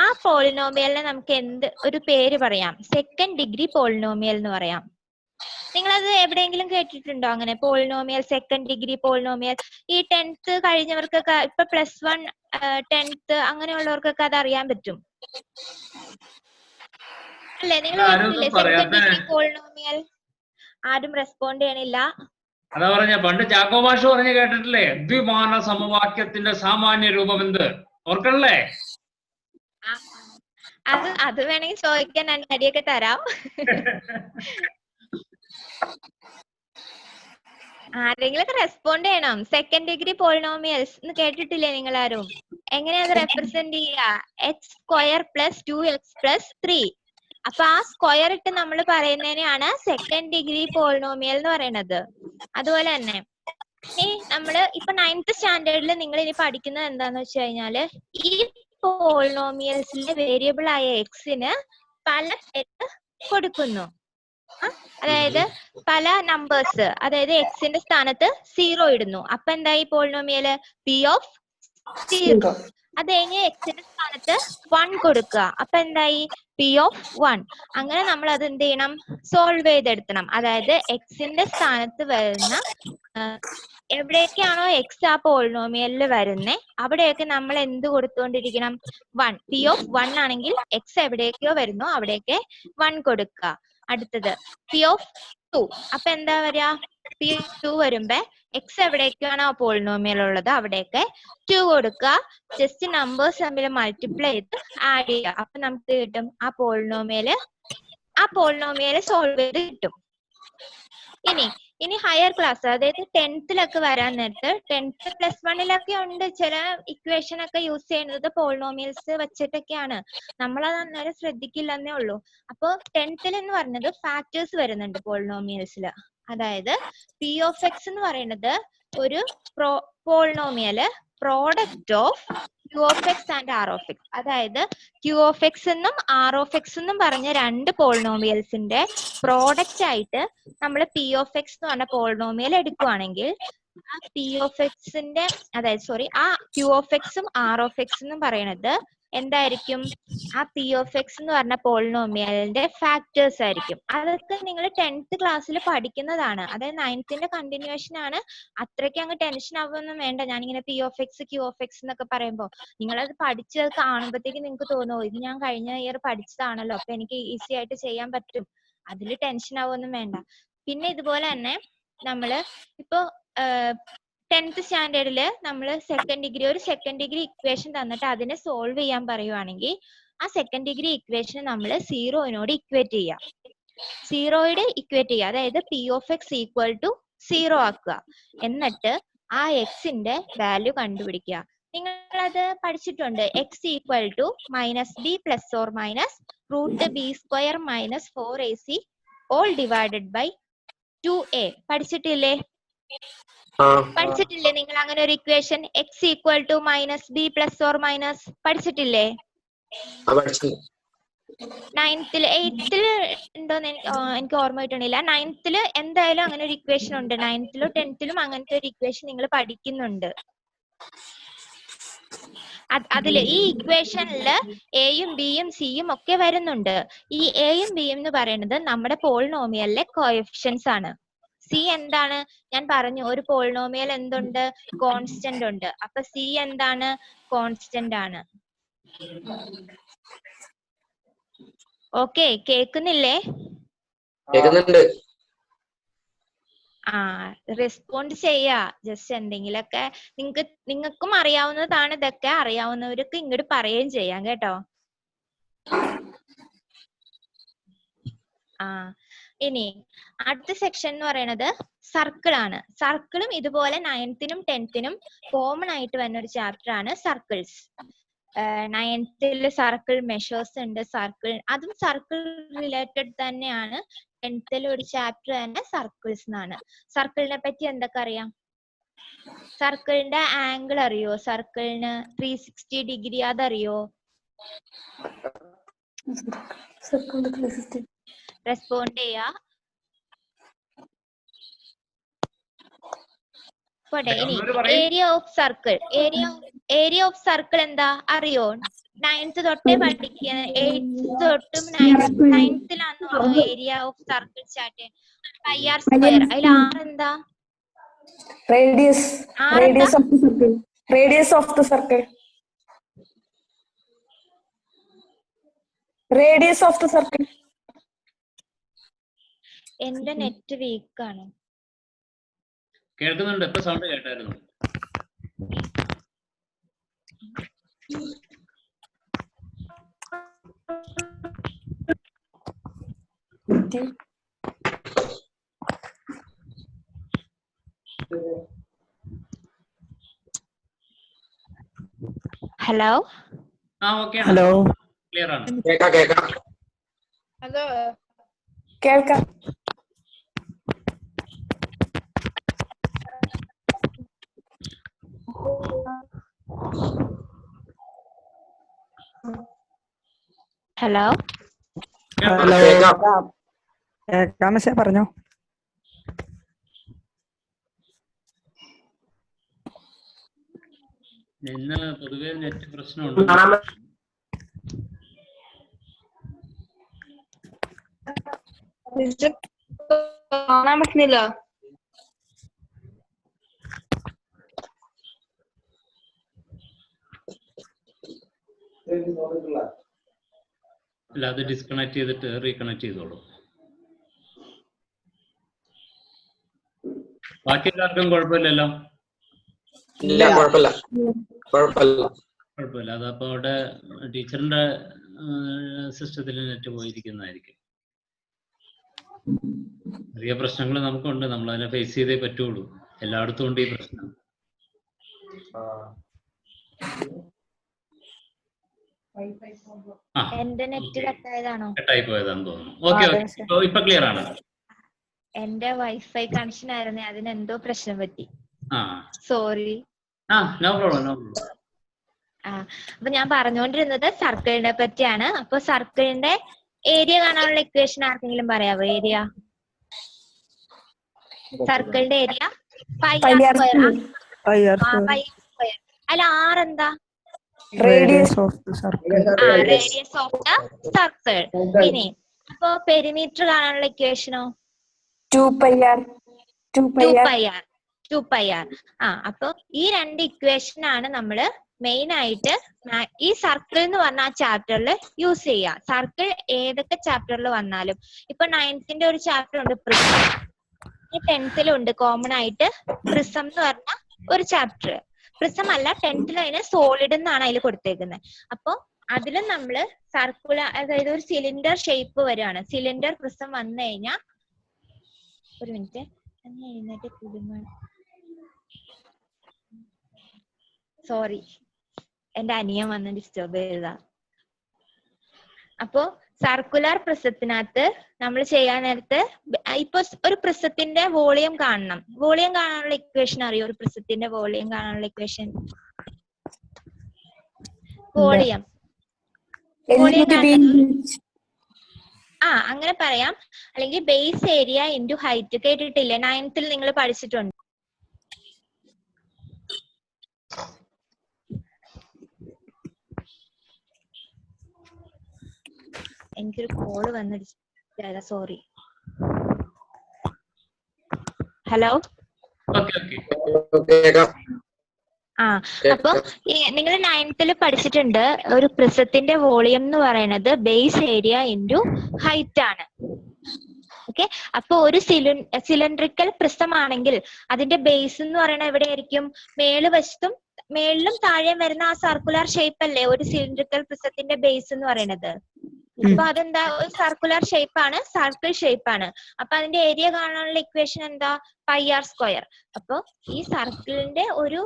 ആ പോളിനോമിയലിനെ നമുക്ക് ഒരു പേര് പറയാം. സെക്കൻഡ് ഡിഗ്രി പോളിനോമിയൽ എന്ന് പറയാം. നിങ്ങളത് എവിടെയെങ്കിലും കേട്ടിട്ടുണ്ടോ അങ്ങനെ പോളിനോമിയൽ, സെക്കൻഡ് ഡിഗ്രി പോളിനോമിയൽ? ഈ 10th കഴിഞ്ഞവർക്കൊക്കെ ഇപ്പൊ +1 10th അങ്ങനെയുള്ളവർക്കൊക്കെ അത് അറിയാൻ പറ്റും അല്ലേ? നിങ്ങൾ കേട്ടിട്ടില്ലേ സെക്കൻഡ് ഡിഗ്രി പോളിനോമിയൽ? ആരും റെസ്പോണ്ട് ചെയ്യണില്ല. അതാ പറഞ്ഞ പണ്ട് ചാക്കോ ഭാഷ പറഞ്ഞ് കേട്ടിട്ടില്ലേ, ദ്വിമാന സമവാക്യത്തിന്റെ സാമാന്യ രൂപം എന്ത്? ഓർക്കണല്ലേ? അത് വേണമെങ്കിൽ ചോദിക്കാൻ ഞാൻ അടിയൊക്കെ തരാം. ആരെങ്കിലും റെസ്പോണ്ട് ചെയ്യണം. സെക്കൻഡ് ഡിഗ്രി പോളിനോമിയൽസ് എന്ന് കേട്ടിട്ടില്ലേ നിങ്ങൾ ആരും? എങ്ങനെയാ അത് റെപ്രസെന്റ് ചെയ്യുക? x² + 2x + 3. അപ്പൊ ആ സ്ക്വയർ ഇട്ട് നമ്മൾ പറയുന്നതിനെയാണ് സെക്കൻഡ് ഡിഗ്രി പോളിനോമിയൽ എന്ന് പറയുന്നത്. അതുപോലെ തന്നെ നമ്മള് ഇപ്പൊ 9th സ്റ്റാൻഡേർഡിൽ നിങ്ങൾ ഇനി പഠിക്കുന്നത് എന്താന്ന് വെച്ച് കഴിഞ്ഞാല് ഈ പോളിനോമിയൽസിലെ വേരിയബിൾ ആയ എക്സിന് പല പേര് കൊടുക്കുന്നു. അതായത് പല നമ്പേഴ്സ്, അതായത് എക്സിന്റെ സ്ഥാനത്ത് 0 ഇടുന്നു. അപ്പൊ എന്തായി പോളിനോമിയല്? P(0). അത് കഴിഞ്ഞ് എക്സിന്റെ സ്ഥാനത്ത് 1 കൊടുക്കുക. അപ്പൊ എന്തായി? P(1). അങ്ങനെ നമ്മൾ അത് എന്ത് ചെയ്യണം? സോൾവ് ചെയ്തെടുക്കണം. അതായത് എക്സിന്റെ സ്ഥാനത്ത് വരുന്ന എവിടേക്കാണോ എക്സ് ആ പോളിനോമിയലിൽ വരുന്നേ അവിടെയൊക്കെ നമ്മൾ എന്ത് കൊടുത്തുകൊണ്ടിരിക്കണം? 1. P(1) ആണെങ്കിൽ എക്സ് എവിടേക്കോ വരുന്നോ അവിടേക്ക് 1 കൊടുക്കുക. അടുത്തത് P(2). അപ്പൊ എന്താ വരിക? P(2) വരുമ്പോ എക്സ് എവിടേക്കാണോ പോളിനോമിയൽ ഉള്ളത് അവിടേക്ക് 2 കൊടുക്കുക. ജസ്റ്റ് നമ്പേഴ്സ് തമ്മിൽ മൾട്ടിപ്ലൈ ചെയ്ത് ആഡ് ചെയ്യുക. അപ്പൊ നമുക്ക് കിട്ടും ആ പോളിനോമിയല് സോൾവ് ചെയ്ത് കിട്ടും. ഇനി ഹയർ ക്ലാസ്, അതായത് 10th വരാൻ നേരത്ത് 10th +1 ഉണ്ട് ചില ഇക്വേഷൻ ഒക്കെ യൂസ് ചെയ്യുന്നത് പോളിനോമിയൽസ് വെച്ചിട്ടൊക്കെയാണ്. നമ്മളത് അന്നേരം ശ്രദ്ധിക്കില്ലെന്നേ ഉള്ളൂ. അപ്പൊ 10th എന്ന് പറഞ്ഞത് ഫാക്ടേഴ്സ് വരുന്നുണ്ട് പോളിനോമിയൽസിൽ. അതായത് P(x) എന്ന് പറയുന്നത് ഒരു polynomial product of Q(x) and R(x). അതായത് Q(x) എന്നും R(x) എന്നും പറഞ്ഞ രണ്ട് പോളിനോമിയൽസിന്റെ പ്രോഡക്റ്റ് ആയിട്ട് നമ്മൾ P(x) എന്ന് പറഞ്ഞ പോളിനോമിയൽ എടുക്കുവാണെങ്കിൽ ആ P(x)ന്റെ ആ Q(x)ഉം R(x) എന്നും പറയുന്നത് എന്തായിരിക്കും? ആ P(x) എന്ന് പറഞ്ഞ പോളിനോമിയലിന്റെ ഫാക്ടേഴ്സ് ആയിരിക്കും. അതൊക്കെ നിങ്ങൾ 10th ക്ലാസ്സിൽ പഠിക്കുന്നതാണ്. അതായത് 9th കണ്ടിന്യൂഷൻ ആണ്. അത്രയ്ക്ക് അങ്ങ് ടെൻഷൻ ആവുമൊന്നും വേണ്ട. ഞാനിങ്ങനെ P(x) Q(x) എന്നൊക്കെ പറയുമ്പോൾ നിങ്ങളത് പഠിച്ച് കാണുമ്പോഴത്തേക്ക് നിങ്ങൾക്ക് തോന്നുമോ ഇത് ഞാൻ കഴിഞ്ഞ ഇയർ പഠിച്ചതാണല്ലോ, അപ്പൊ എനിക്ക് ഈസി ആയിട്ട് ചെയ്യാൻ പറ്റും, അതിൽ ടെൻഷൻ ആവുമൊന്നും വേണ്ട. പിന്നെ ഇതുപോലെ തന്നെ നമ്മള് ഇപ്പൊ 10th സ്റ്റാൻഡേർഡില് നമ്മൾ ഒരു സെക്കൻഡ് ഡിഗ്രി ഇക്വേഷൻ തന്നിട്ട് അതിനെ സോൾവ് ചെയ്യാൻ പറയുവാണെങ്കിൽ ആ സെക്കൻഡ് ഡിഗ്രി ഇക്വേഷൻ നമ്മൾ 0 ഇക്വേറ്റ് ചെയ്യുക. 0 ഇക്വേറ്റ് ചെയ്യുക, അതായത് P(x) = 0 ആക്കുക. എന്നിട്ട് ആ എക്സിന്റെ വാല്യൂ കണ്ടുപിടിക്കുക. നിങ്ങളത് പഠിച്ചിട്ടുണ്ട്. x = -b ± √b² - 4ac all divided by 2a. പഠിച്ചിട്ടില്ലേ നിങ്ങൾ അങ്ങനെ ഒരു equation? x = -b ± പഠിച്ചിട്ടില്ലേ? 9th 8th ഉണ്ടോന്ന് എനിക്ക് ഓർമ്മ കിട്ടണില്ല. 9th എന്തായാലും അങ്ങനെ ഒരു ഇക്വേഷൻ ഉണ്ട്. 9th 10th അങ്ങനത്തെ ഒരു ഇക്വേഷൻ നിങ്ങൾ പഠിക്കുന്നുണ്ട്. അതില് ഈ ഇക്വേഷനില് എയും ബിയും സിയും ഒക്കെ വരുന്നുണ്ട്. ഈ എയും ബിയും എന്ന് പറയുന്നത് നമ്മുടെ പോളിനോമിയലിലെ കോഎഫിഷ്യൻസ് ആണ്. സി എന്താണ്? ഞാൻ പറഞ്ഞു ഒരു പോളിനോമിയൽ എന്തുണ്ട്? കോൺസ്റ്റന്റ് ഉണ്ട്. അപ്പൊ സി എന്താണ്? കോൺസ്റ്റന്റ് ആണ്. ഓക്കെ, കേക്കുന്നില്ലേ? റെസ്പോണ്ട് ചെയ്യാ. ജസ്റ്റ് എന്തെങ്കിലൊക്കെ നിങ്ങൾക്കും അറിയാവുന്നതാണ് ഇതൊക്കെ. അറിയാവുന്നവർക്ക് ഇങ്ങോട്ട് പറയുകയും ചെയ്യാം കേട്ടോ. ഇനി അടുത്ത സെക്ഷൻ എന്ന് പറയുന്നത് സർക്കിൾ ആണ്. സർക്കിളും ഇതുപോലെ 9th 10th കോമൺ ആയിട്ട് വരുന്ന ഒരു ചാപ്റ്റർ ആണ് സർക്കിൾസ്. 9th സർക്കിൾ മെഷേഴ്സ് ഉണ്ട്. അതും സർക്കിൾ റിലേറ്റഡ് തന്നെയാണ്. 10th ഒരു ചാപ്റ്റർ തന്നെ സർക്കിൾസ് എന്നാണ്. സർക്കിളിനെ പറ്റി എന്തൊക്കെ അറിയാം? സർക്കിളിന്റെ ആംഗിൾ അറിയോ? സർക്കിളിന് 360 ഡിഗ്രി അതറിയോ? റെസ്പോണ്ട് ചെയ്യാ. പോട്ടെ. ഇനി ഏരിയ ഓഫ് സർക്കിൾ എന്താ അറിയോ? 9th തൊട്ടേ പഠിക്കുക. 8th തൊട്ടും 9th-ലാന്ന് തോന്നുന്നു ഏരിയ ഓഫ് സർക്കിൾ സ്റ്റാർട്ട് ചെയ്യുന്നത്. Pi R square. അതിൽ ആറെന്താ? Radius. ആറെന്താ? Radius of the circle. Radius of the circle. Radius of the circle. എന്റെ നെറ്റ് വീക്ക് ആണ്. കേൾക്കുന്നുണ്ട്. ഇപ്പൊ സൗണ്ട് കേട്ടായിരുന്നു. ഹലോ. ഓക്കെ. ഹലോ. ക്ലിയർ ആണ്. ഹലോ. കേൾക്കാം. ഹലോ. ഹലോ. കേൾക്കാം മിസ്സേ, പറഞ്ഞോ. ഇന്ന് പൊതുവെ നെറ്റ് പ്രശ്നമുണ്ട്. കാണാൻ പറ്റുന്നില്ല. അല്ല, അത് ഡിസ്കണക്ട് ചെയ്തിട്ട് റീകണക്ട് ചെയ്തോളൂ. ബാക്കി എല്ലാവർക്കും കുഴപ്പമില്ലല്ലോ? ഇല്ല, കുഴപ്പമില്ല. അതപ്പോ അവിടെ ടീച്ചറിന്റെ സിസ്റ്റത്തിൽ നെറ്റ് പോയിരിക്കുന്നതായിരിക്കും. ചെറിയ പ്രശ്നങ്ങൾ നമുക്കുണ്ട്, നമ്മൾ അതിനെ ഫേസ് ചെയ്തേ പറ്റുള്ളൂ. എല്ലായിടത്തും ഉണ്ട് ഈ പ്രശ്നം. എന്റെ നെറ്റ് കട്ടായതാണോ? കട്ടായി പോയതാണെന്ന് തോന്നുന്നു. ഓക്കെ, ഇപ്പൊ ക്ലിയർ ആണ്. എന്റെ വൈഫൈ കണക്ഷൻ ആയിരുന്നേ, അതിന് എന്തോ പ്രശ്നം പറ്റി. സോറി. No problem. അപ്പൊ ഞാൻ പറഞ്ഞുകൊണ്ടിരുന്നത് സർക്കിളിനെ പറ്റിയാണ്. അപ്പൊ സർക്കിളിന്റെ ഏരിയ കാണാനുള്ള ഇക്വേഷൻ ആർക്കെങ്കിലും പറയാവോ? ഏരിയ, സർക്കിളിന്റെ ഏരിയ പൈ ആർ സ്ക്വയർ. അല്ല, ആറെന്താ? Radius of the circle. Radius of the circle. ഇനി അപ്പൊ പെരിമീറ്റർ കാണാനുള്ള ഇക്വേഷനോ? 2πr. അപ്പൊ ഈ രണ്ട് ഇക്വേഷൻ ആണ് നമ്മള് മെയിൻ ആയിട്ട് ഈ സർക്കിൾ എന്ന് പറഞ്ഞ ആ ചാപ്റ്ററിൽ യൂസ് ചെയ്യുക. സർക്കിൾ ഏതൊക്കെ ചാപ്റ്ററിൽ വന്നാലും, ഇപ്പൊ 9th ഒരു ചാപ്റ്റർ ഉണ്ട് പ്രിസം, 10th ഉണ്ട് കോമൺ ആയിട്ട് പ്രിസം എന്ന് പറഞ്ഞ ഒരു ചാപ്റ്റർ. പ്രിസം അല്ല, 10th അതിന് സോളിഡ് എന്നാണ് അതിൽ കൊടുത്തേക്കുന്നത്. അപ്പൊ അതിലും നമ്മള് സർക്കുലർ, അതായത് ഒരു സിലിണ്ടർ ഷേപ്പ് വരികയാണ്. സിലിണ്ടർ പ്രിസം വന്നു കഴിഞ്ഞാൽ, ഒരു മിനിറ്റ് എഴുന്നേറ്റ് സോറി, എന്റെ അനിയൻ വന്ന് ഡിസ്റ്റർബ് ചെയ്തതാ. അപ്പോ സർക്കുലർ പ്രിസത്തിനകത്ത് നമ്മൾ ചെയ്യാൻ നേരത്ത് ഇപ്പൊ ഒരു പ്രിസത്തിന്റെ വോളിയം കാണണം. വോളിയം കാണാനുള്ള ഇക്വേഷൻ അറിയോ? ഒരു പ്രിസത്തിന്റെ വോളിയം കാണാനുള്ള ഇക്വേഷൻ, വോളിയം അങ്ങനെ പറയാം. അല്ലെങ്കിൽ ബേസ് ഏരിയ ഇൻറ്റു ഹൈറ്റ്. കേട്ടിട്ടില്ലേ? 9th നിങ്ങൾ പഠിച്ചിട്ടുണ്ട്. എനിക്കൊരു കോള് വന്നിട്ട്, സോറി. ഹലോ. അപ്പൊ നിങ്ങൾ 9th പഠിച്ചിട്ടുണ്ട്, ഒരു പ്രിസത്തിന്റെ വോളിയം എന്ന് പറയുന്നത് ബേസ് ഏരിയ ഇൻറ്റു ഹൈറ്റ് ആണ്. ഓക്കെ. അപ്പൊ ഒരു സിലിണ്ടറിക്കൽ പ്രിസം ആണെങ്കിൽ അതിന്റെ ബേസ് എന്ന് പറയുന്നത് എവിടെയായിരിക്കും? മേളുവശത്തും മേളിലും താഴെയും വരുന്ന ആ സർക്കുലർ ഷേപ്പ് അല്ലേ ഒരു സിലിണ്ടറിക്കൽ പ്രിസത്തിന്റെ ബേസ് എന്ന് പറയുന്നത്. അപ്പൊ അതെന്താ? ഒരു സർക്കുലർ ഷേപ്പ് ആണ്, സർക്കിൾ ഷേപ്പ് ആണ്. അപ്പൊ അതിന്റെ ഏരിയ കാണാനുള്ള ഇക്വേഷൻ എന്താ? Pi R square. അപ്പൊ ഈ സർക്കിളിന്റെ ഒരു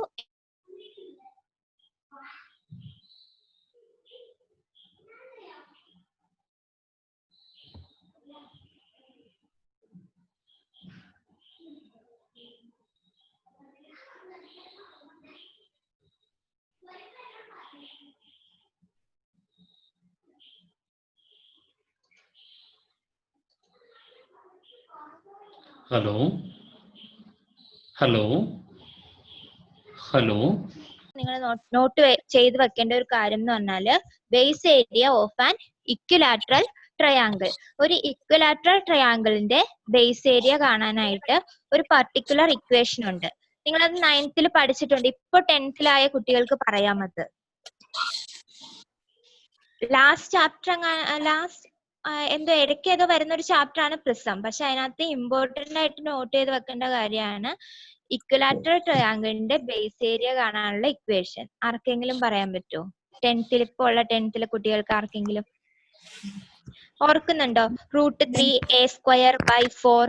ഹലോ. നിങ്ങൾ നോട്ട് ചെയ്ത് വെക്കേണ്ട ഒരു കാര്യം എന്ന് പറഞ്ഞാല് base area of an equilateral triangle. ഒരു ഇക്വിലാറ്ററൽ ട്രയാങ്കിളിന്റെ ബേസ് ഏരിയ കാണാനായിട്ട് ഒരു പർട്ടിക്കുലർ ഇക്വേഷൻ ഉണ്ട്. നിങ്ങളത് 9th പഠിച്ചിട്ടുണ്ട്. ഇപ്പൊ 10th കുട്ടികൾക്ക് പറയാമത്. ലാസ്റ്റ് എന്തോ ഇടയ്ക്ക് ഏതോ വരുന്ന ഒരു ചാപ്റ്റർ ആണ് പ്രിസം. പക്ഷെ അതിനകത്ത് ഇമ്പോർട്ടന്റ് ആയിട്ട് നോട്ട് ചെയ്ത് വെക്കേണ്ട കാര്യമാണ് ഇക്വിലാറ്ററൽ ട്രയാങ്കിളിന്റെ ബേസ് ഏരിയ കാണാനുള്ള ഇക്വേഷൻ. ആർക്കെങ്കിലും പറയാൻ പറ്റുമോ? 10th ഇപ്പൊ ഉള്ള 10th കുട്ടികൾക്ക് ആർക്കെങ്കിലും ഓർക്കുന്നുണ്ടോ? √3a²/4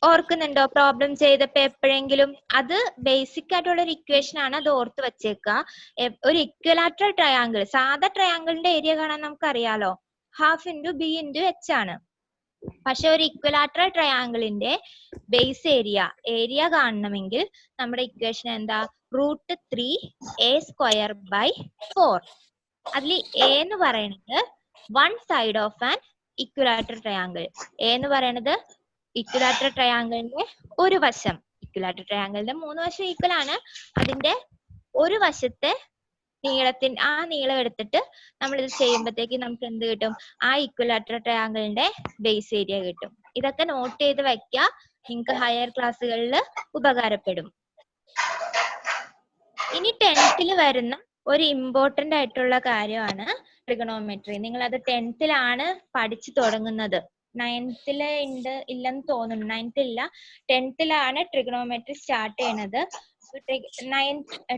ഓർക്കുന്നുണ്ടോ? പ്രോബ്ലം ചെയ്തപ്പോ എപ്പോഴെങ്കിലും? അത് ബേസിക് ആയിട്ടുള്ള ഒരു ഇക്വേഷൻ ആണ്, അത് ഓർത്ത് വെച്ചേക്കുക. ഒരു ഇക്വിലാറ്ററൽ ട്രയാങ്കിൾ, സാധാ ട്രയാങ്കിളിന്റെ ഏരിയ കാണാൻ നമുക്ക് അറിയാലോ, ½ × b × h ആണ്. പക്ഷെ ഒരു ഇക്വിലാറ്ററൽ ട്രയാങ്കിളിന്റെ ബേസ് ഏരിയ കാണണമെങ്കിൽ നമ്മുടെ ഇക്വേഷൻ എന്താ? √3a²/4. അതിൽ a എന്ന് പറയുന്നത് one side of an equilateral triangle. a എന്ന് പറയുന്നത് ഇക്വിലാറ്ററൽ ട്രയാങ്കിളിന്റെ ഒരു വശം. ഇക്വിലാറ്ററൽ ട്രയാങ്കിളിന്റെ 3 വശം ഈക്വൽ ആണ്. അതിന്റെ ഒരു വശത്തെ നീളം എടുത്തിട്ട് നമ്മൾ ഇത് ചെയ്യുമ്പോഴത്തേക്ക് നമുക്ക് എന്ത് കിട്ടും? ആ ഇക്വിലാറ്ററൽ ട്രയാങ്കിളിന്റെ ബേസ് ഏരിയ കിട്ടും. ഇതൊക്കെ നോട്ട് ചെയ്ത് വെക്കുക, നിങ്ങൾക്ക് ഹയർ ക്ലാസ്സുകളിൽ ഉപകാരപ്പെടും. ഇനി 10th വരുന്ന ഒരു ഇമ്പോർട്ടന്റ് ആയിട്ടുള്ള കാര്യമാണ് ട്രിഗണോമെട്രി. നിങ്ങൾ അത് 10th പഠിച്ചു തുടങ്ങുന്നത്. 9th ഉണ്ട് ഇല്ലെന്ന് തോന്നുന്നു. 9th ഇല്ല, 10th ട്രിഗണോമെട്രി സ്റ്റാർട്ട് ചെയ്യണത്.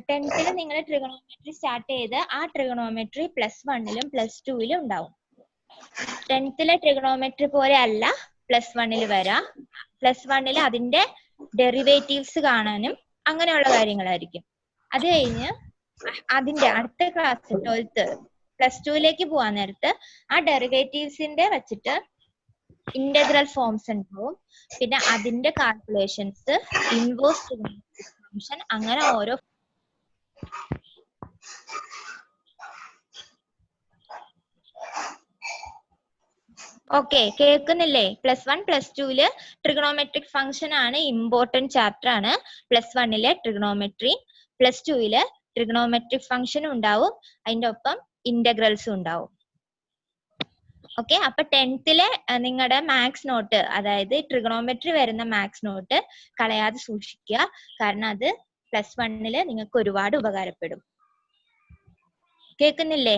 10th നിങ്ങൾ ട്രിഗണോമെട്രി സ്റ്റാർട്ട് ചെയ്ത് ആ ട്രിഗണോമെട്രി +1 +2 ഉണ്ടാവും. 10th ട്രിഗണോമെട്രി പോലെ അല്ല +1 വരാം. +1 അതിന്റെ ഡെറിവേറ്റീവ്സ് കാണാനും അങ്ങനെയുള്ള കാര്യങ്ങളായിരിക്കും. അത് കഴിഞ്ഞ് അതിന്റെ അടുത്ത ക്ലാസ് 12th +2 പോവാൻ നേരത്ത് ആ ഡെറിവേറ്റീവ്സിന്റെ വെച്ചിട്ട് ഇന്റഗ്രൽ ഫോംസ് ഉണ്ടാവും. പിന്നെ അതിന്റെ കാൽക്കുലേഷൻസ്, ഇൻവേഴ്സ് ട്രിഗണോമെട്രിക് ഫംഗ്ഷൻ, അങ്ങനെ ഓരോ ഓക്കെ കേൾക്കുന്നില്ലേ? +1 +2 ട്രിഗണോമെട്രിക് ഫംഗ്ഷൻ ആണ്, ഇമ്പോർട്ടന്റ് ചാപ്റ്റർ ആണ്. +1 ട്രിഗണോമെട്രി, +2 ട്രിഗണോമെട്രിക് ഫംഗ്ഷൻ ഉണ്ടാവും, അതിന്റെ ഒപ്പം ഇന്റഗ്രൽസും ഉണ്ടാവും. ഓക്കെ, അപ്പൊ 10th നിങ്ങളുടെ മാത്സ് നോട്ട്, അതായത് ട്രിഗണോമെട്രി വരുന്ന മാത്സ് നോട്ട് കളയാതെ സൂക്ഷിക്കുക. കാരണം അത് +1 നിങ്ങൾക്ക് ഒരുപാട് ഉപകാരപ്പെടും. കേൾക്കുന്നില്ലേ?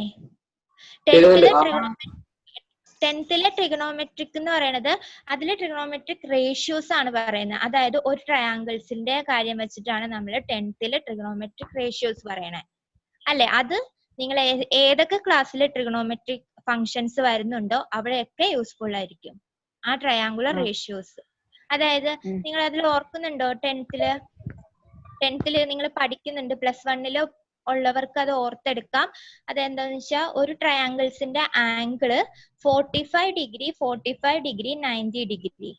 10th ട്രിഗണോമെട്രിക് എന്ന് പറയുന്നത്, അതിലെ ട്രിഗണോമെട്രിക് റേഷ്യോസ് ആണ് പറയുന്നത്. അതായത് ഒരു ട്രയാങ്കിൾസിന്റെ കാര്യം വെച്ചിട്ടാണ് നമ്മൾ 10th ട്രിഗണോമെട്രിക് റേഷ്യോസ് പറയണേ അല്ലെ? അത് നിങ്ങൾ ഏതൊക്കെ ക്ലാസ്സിൽ ട്രിഗണോമെട്രിക് ഫങ്ഷൻസ് വരുന്നുണ്ടോ അവിടെയൊക്കെ യൂസ്ഫുൾ ആയിരിക്കും ആ ട്രയാങ്കുലർ റേഷ്യോസ്. അതായത് നിങ്ങൾ അതിൽ ഓർക്കുന്നുണ്ടോ? 10th നിങ്ങൾ പഠിക്കുന്നുണ്ട്, +1 ഉള്ളവർക്ക് അത് ഓർത്തെടുക്കാം. അതെന്താന്ന് വെച്ചാൽ ഒരു ട്രയാങ്കിൾസിന്റെ ആംഗിള് 45 ഡിഗ്രി 45 ഡിഗ്രി 90 ഡിഗ്രി.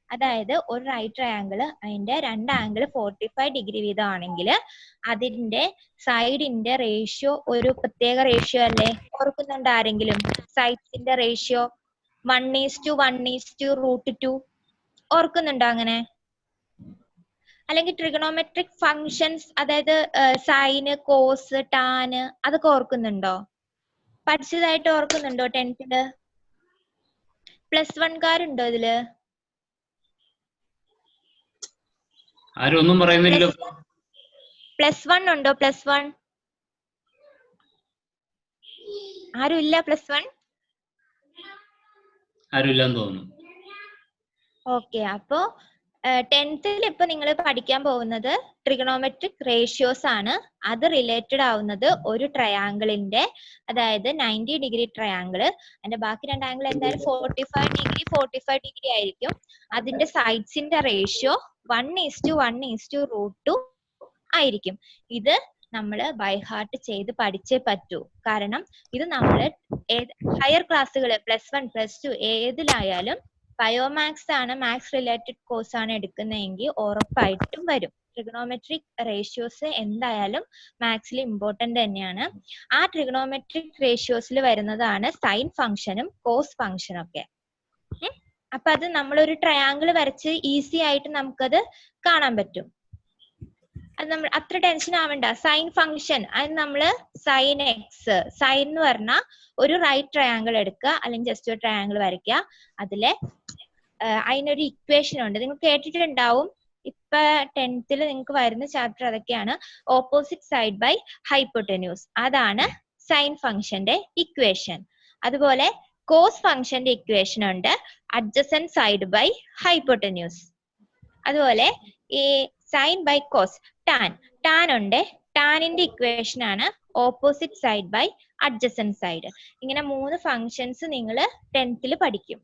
അതായത് ഒരു റൈറ്റ് ട്രയാങ്കിള് അതിന്റെ 2 ആംഗിൾ 45 ഡിഗ്രി വീതമാണെങ്കിൽ അതിന്റെ സൈഡിന്റെ റേഷ്യോ ഒരു പ്രത്യേക റേഷ്യോ അല്ലേ? ഓർക്കുന്നുണ്ട് ആരെങ്കിലും? സൈഡ്സിന്റെ റേഷ്യോ 1:1:√2 ഓർക്കുന്നുണ്ടോ അങ്ങനെ? അല്ലെങ്കിൽ ട്രിഗണോമെട്രിക് ഫങ്ഷൻസ്, അതായത് സൈന്, കോസ്, ടാന്, അതൊക്കെ ഓർക്കുന്നുണ്ടോ? പഠിച്ചതായിട്ട് ഓർക്കുന്നുണ്ടോ 10th? +1കാരുണ്ടോ ഇതില്? ആരും ഒന്നും പറയുന്നില്ല. +1 ഉണ്ടോ? +1 ആരും ഇല്ല? +1 ആരും ഇല്ലെന്ന് തോന്നുന്നു. ഓക്കെ, അപ്പോ 10th ഇപ്പൊ നിങ്ങൾ പഠിക്കാൻ പോകുന്നത് ട്രിഗണോമെട്രിക് റേഷ്യോസ് ആണ്. അത് റിലേറ്റഡ് ആവുന്നത് ഒരു ട്രയാങ്കിളിന്റെ, അതായത് 90 ഡിഗ്രി ട്രയാങ്കിള്, അതിന്റെ ബാക്കി 2 ആംഗിൾ എന്തായാലും 45 ഡിഗ്രി ആയിരിക്കും. അതിന്റെ സൈഡ്സിന്റെ റേഷ്യോ 1:1:√2 ആയിരിക്കും. ഇത് നമ്മൾ ബൈ ഹാർട്ട് ചെയ്ത് പഠിച്ചേ പറ്റൂ. കാരണം ഇത് നമ്മൾ ഹയർ ക്ലാസ്സുകൾ +1 +2 ഏതിലായാലും ബയോമാക്സ് ആണ്, മാത്സ് റിലേറ്റഡ് കോഴ്സ് ആണ് എടുക്കുന്നതെങ്കിൽ ഉറപ്പായിട്ടും വരും. ട്രിഗണോമെട്രിക് റേഷ്യോസ് എന്തായാലും മാത്സിൽ ഇമ്പോർട്ടന്റ് തന്നെയാണ്. ആ ട്രിഗണോമെട്രിക് റേഷ്യോസിൽ വരുന്നതാണ് സൈൻ ഫംഗ്ഷനും കോസ് ഫംഗ്ഷനും ഒക്കെ. അപ്പൊ അത് നമ്മളൊരു ട്രയാങ്കിൾ വരച്ച് ഈസി ആയിട്ട് നമുക്കത് കാണാൻ പറ്റും. അത് നമ്മൾ അത്ര ടെൻഷൻ ആവണ്ട. സൈൻ ഫംഗ്ഷൻ അത് നമ്മള് സൈൻ എക്സ്, സൈൻ എന്ന് പറഞ്ഞാൽ ഒരു റൈറ്റ് ട്രയാങ്കിൾ എടുക്കുക, അല്ലെങ്കിൽ ജസ്റ്റ് ഒരു ട്രയാങ്കിൾ വരയ്ക്കുക. അതിലെ അതിനൊരു ഇക്വേഷൻ ഉണ്ട്, നിങ്ങൾ കേട്ടിട്ടുണ്ടാവും. ഇപ്പൊ 10th നിങ്ങൾക്ക് വരുന്ന ചാപ്റ്റർ അതൊക്കെയാണ്. ഓപ്പോസിറ്റ് സൈഡ് ബൈ ഹൈപ്പോട്ടന്യൂസ്, അതാണ് സൈൻ ഫംഗ്ഷന്റെ ഇക്വേഷൻ. അതുപോലെ കോസ് ഫംഗ്ഷന്റെ ഇക്വേഷൻ ഉണ്ട്, അഡ്ജസന്റ് സൈഡ് ബൈ ഹൈപ്പോട്ടന്യൂസ്. അതുപോലെ ഈ സൈൻ ബൈ കോസ്, ടാൻ ഉണ്ട്, ടാനിന്റെ ഇക്വേഷൻ ആണ് opposite side by adjacent side. ഇങ്ങനെ 3 ഫംഗ്ഷൻസ് നിങ്ങൾ 10th പഠിക്കും.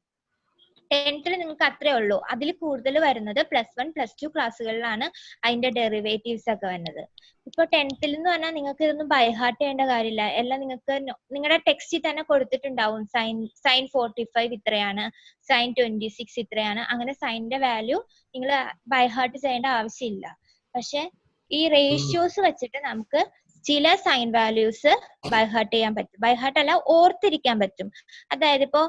10th നിങ്ങൾക്ക് അത്രേ ഉള്ളൂ. അതിൽ കൂടുതൽ വരുന്നത് +1 +2 ക്ലാസ്സുകളിലാണ് അതിന്റെ ഡെറിവേറ്റീവ്സ് ഒക്കെ വരുന്നത്. ഇപ്പൊ 10th എന്ന് പറഞ്ഞാൽ നിങ്ങൾക്ക് ഇതൊന്നും ബൈഹാർട്ട് ചെയ്യേണ്ട കാര്യമില്ല. എല്ലാം നിങ്ങൾക്ക് നിങ്ങളുടെ ടെക്സ്റ്റിൽ തന്നെ കൊടുത്തിട്ടുണ്ടാവും. സൈൻ 45 ഇത്രയാണ്, സൈൻ 26 ഇത്രയാണ്. അങ്ങനെ സൈനിന്റെ വാല്യൂ നിങ്ങൾ ബൈഹാർട്ട് ചെയ്യേണ്ട ആവശ്യമില്ല. പക്ഷെ ഈ റേഷ്യോസ് വെച്ചിട്ട് നമുക്ക് ചില സൈൻ വാല്യൂസ് ബൈഹാർട്ട് ചെയ്യാൻ പറ്റും. ബൈഹാർട്ട് അല്ല, ഓർത്തിരിക്കാൻ പറ്റും. അതായത് ഇപ്പോ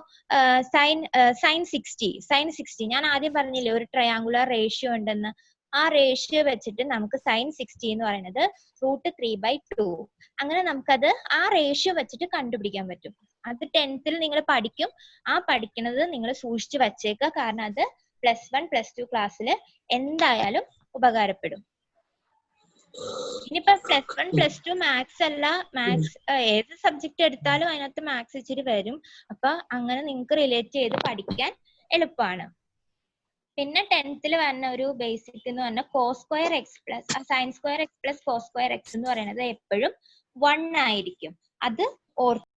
സൈൻ 60 ഞാൻ ആദ്യം പറഞ്ഞില്ലേ ഒരു ട്രയാങ്കുലർ റേഷ്യോ ഉണ്ടെന്ന്. ആ റേഷ്യോ വെച്ചിട്ട് നമുക്ക് സൈൻ 60 എന്ന് പറയുന്നത് √3/2. അങ്ങനെ നമുക്കത് ആ റേഷ്യോ വെച്ചിട്ട് കണ്ടുപിടിക്കാൻ പറ്റും. അത് 10th നിങ്ങൾ പഠിക്കും. ആ പഠിക്കുന്നത് നിങ്ങൾ സൂക്ഷിച്ചു വച്ചേക്കുക, കാരണം അത് +1 +2 ക്ലാസ്സിൽ എന്തായാലും ഉപകാരപ്പെടും. ഇനിയിപ്പോ +1 +2 മാത്സ് അല്ല, മാത്സ് ഏത് സബ്ജക്ട് എടുത്താലും അതിനകത്ത് മാത്സ് ഇച്ചിരി വരും. അപ്പൊ അങ്ങനെ നിങ്ങൾക്ക് റിലേറ്റ് ചെയ്ത് പഠിക്കാൻ എളുപ്പമാണ്. പിന്നെ 10th വരുന്ന ഒരു ബേസിക് എന്ന് പറഞ്ഞാൽ cos²x + sin²x + cos²x എന്ന് പറയുന്നത് എപ്പോഴും 1 ആയിരിക്കും. അത്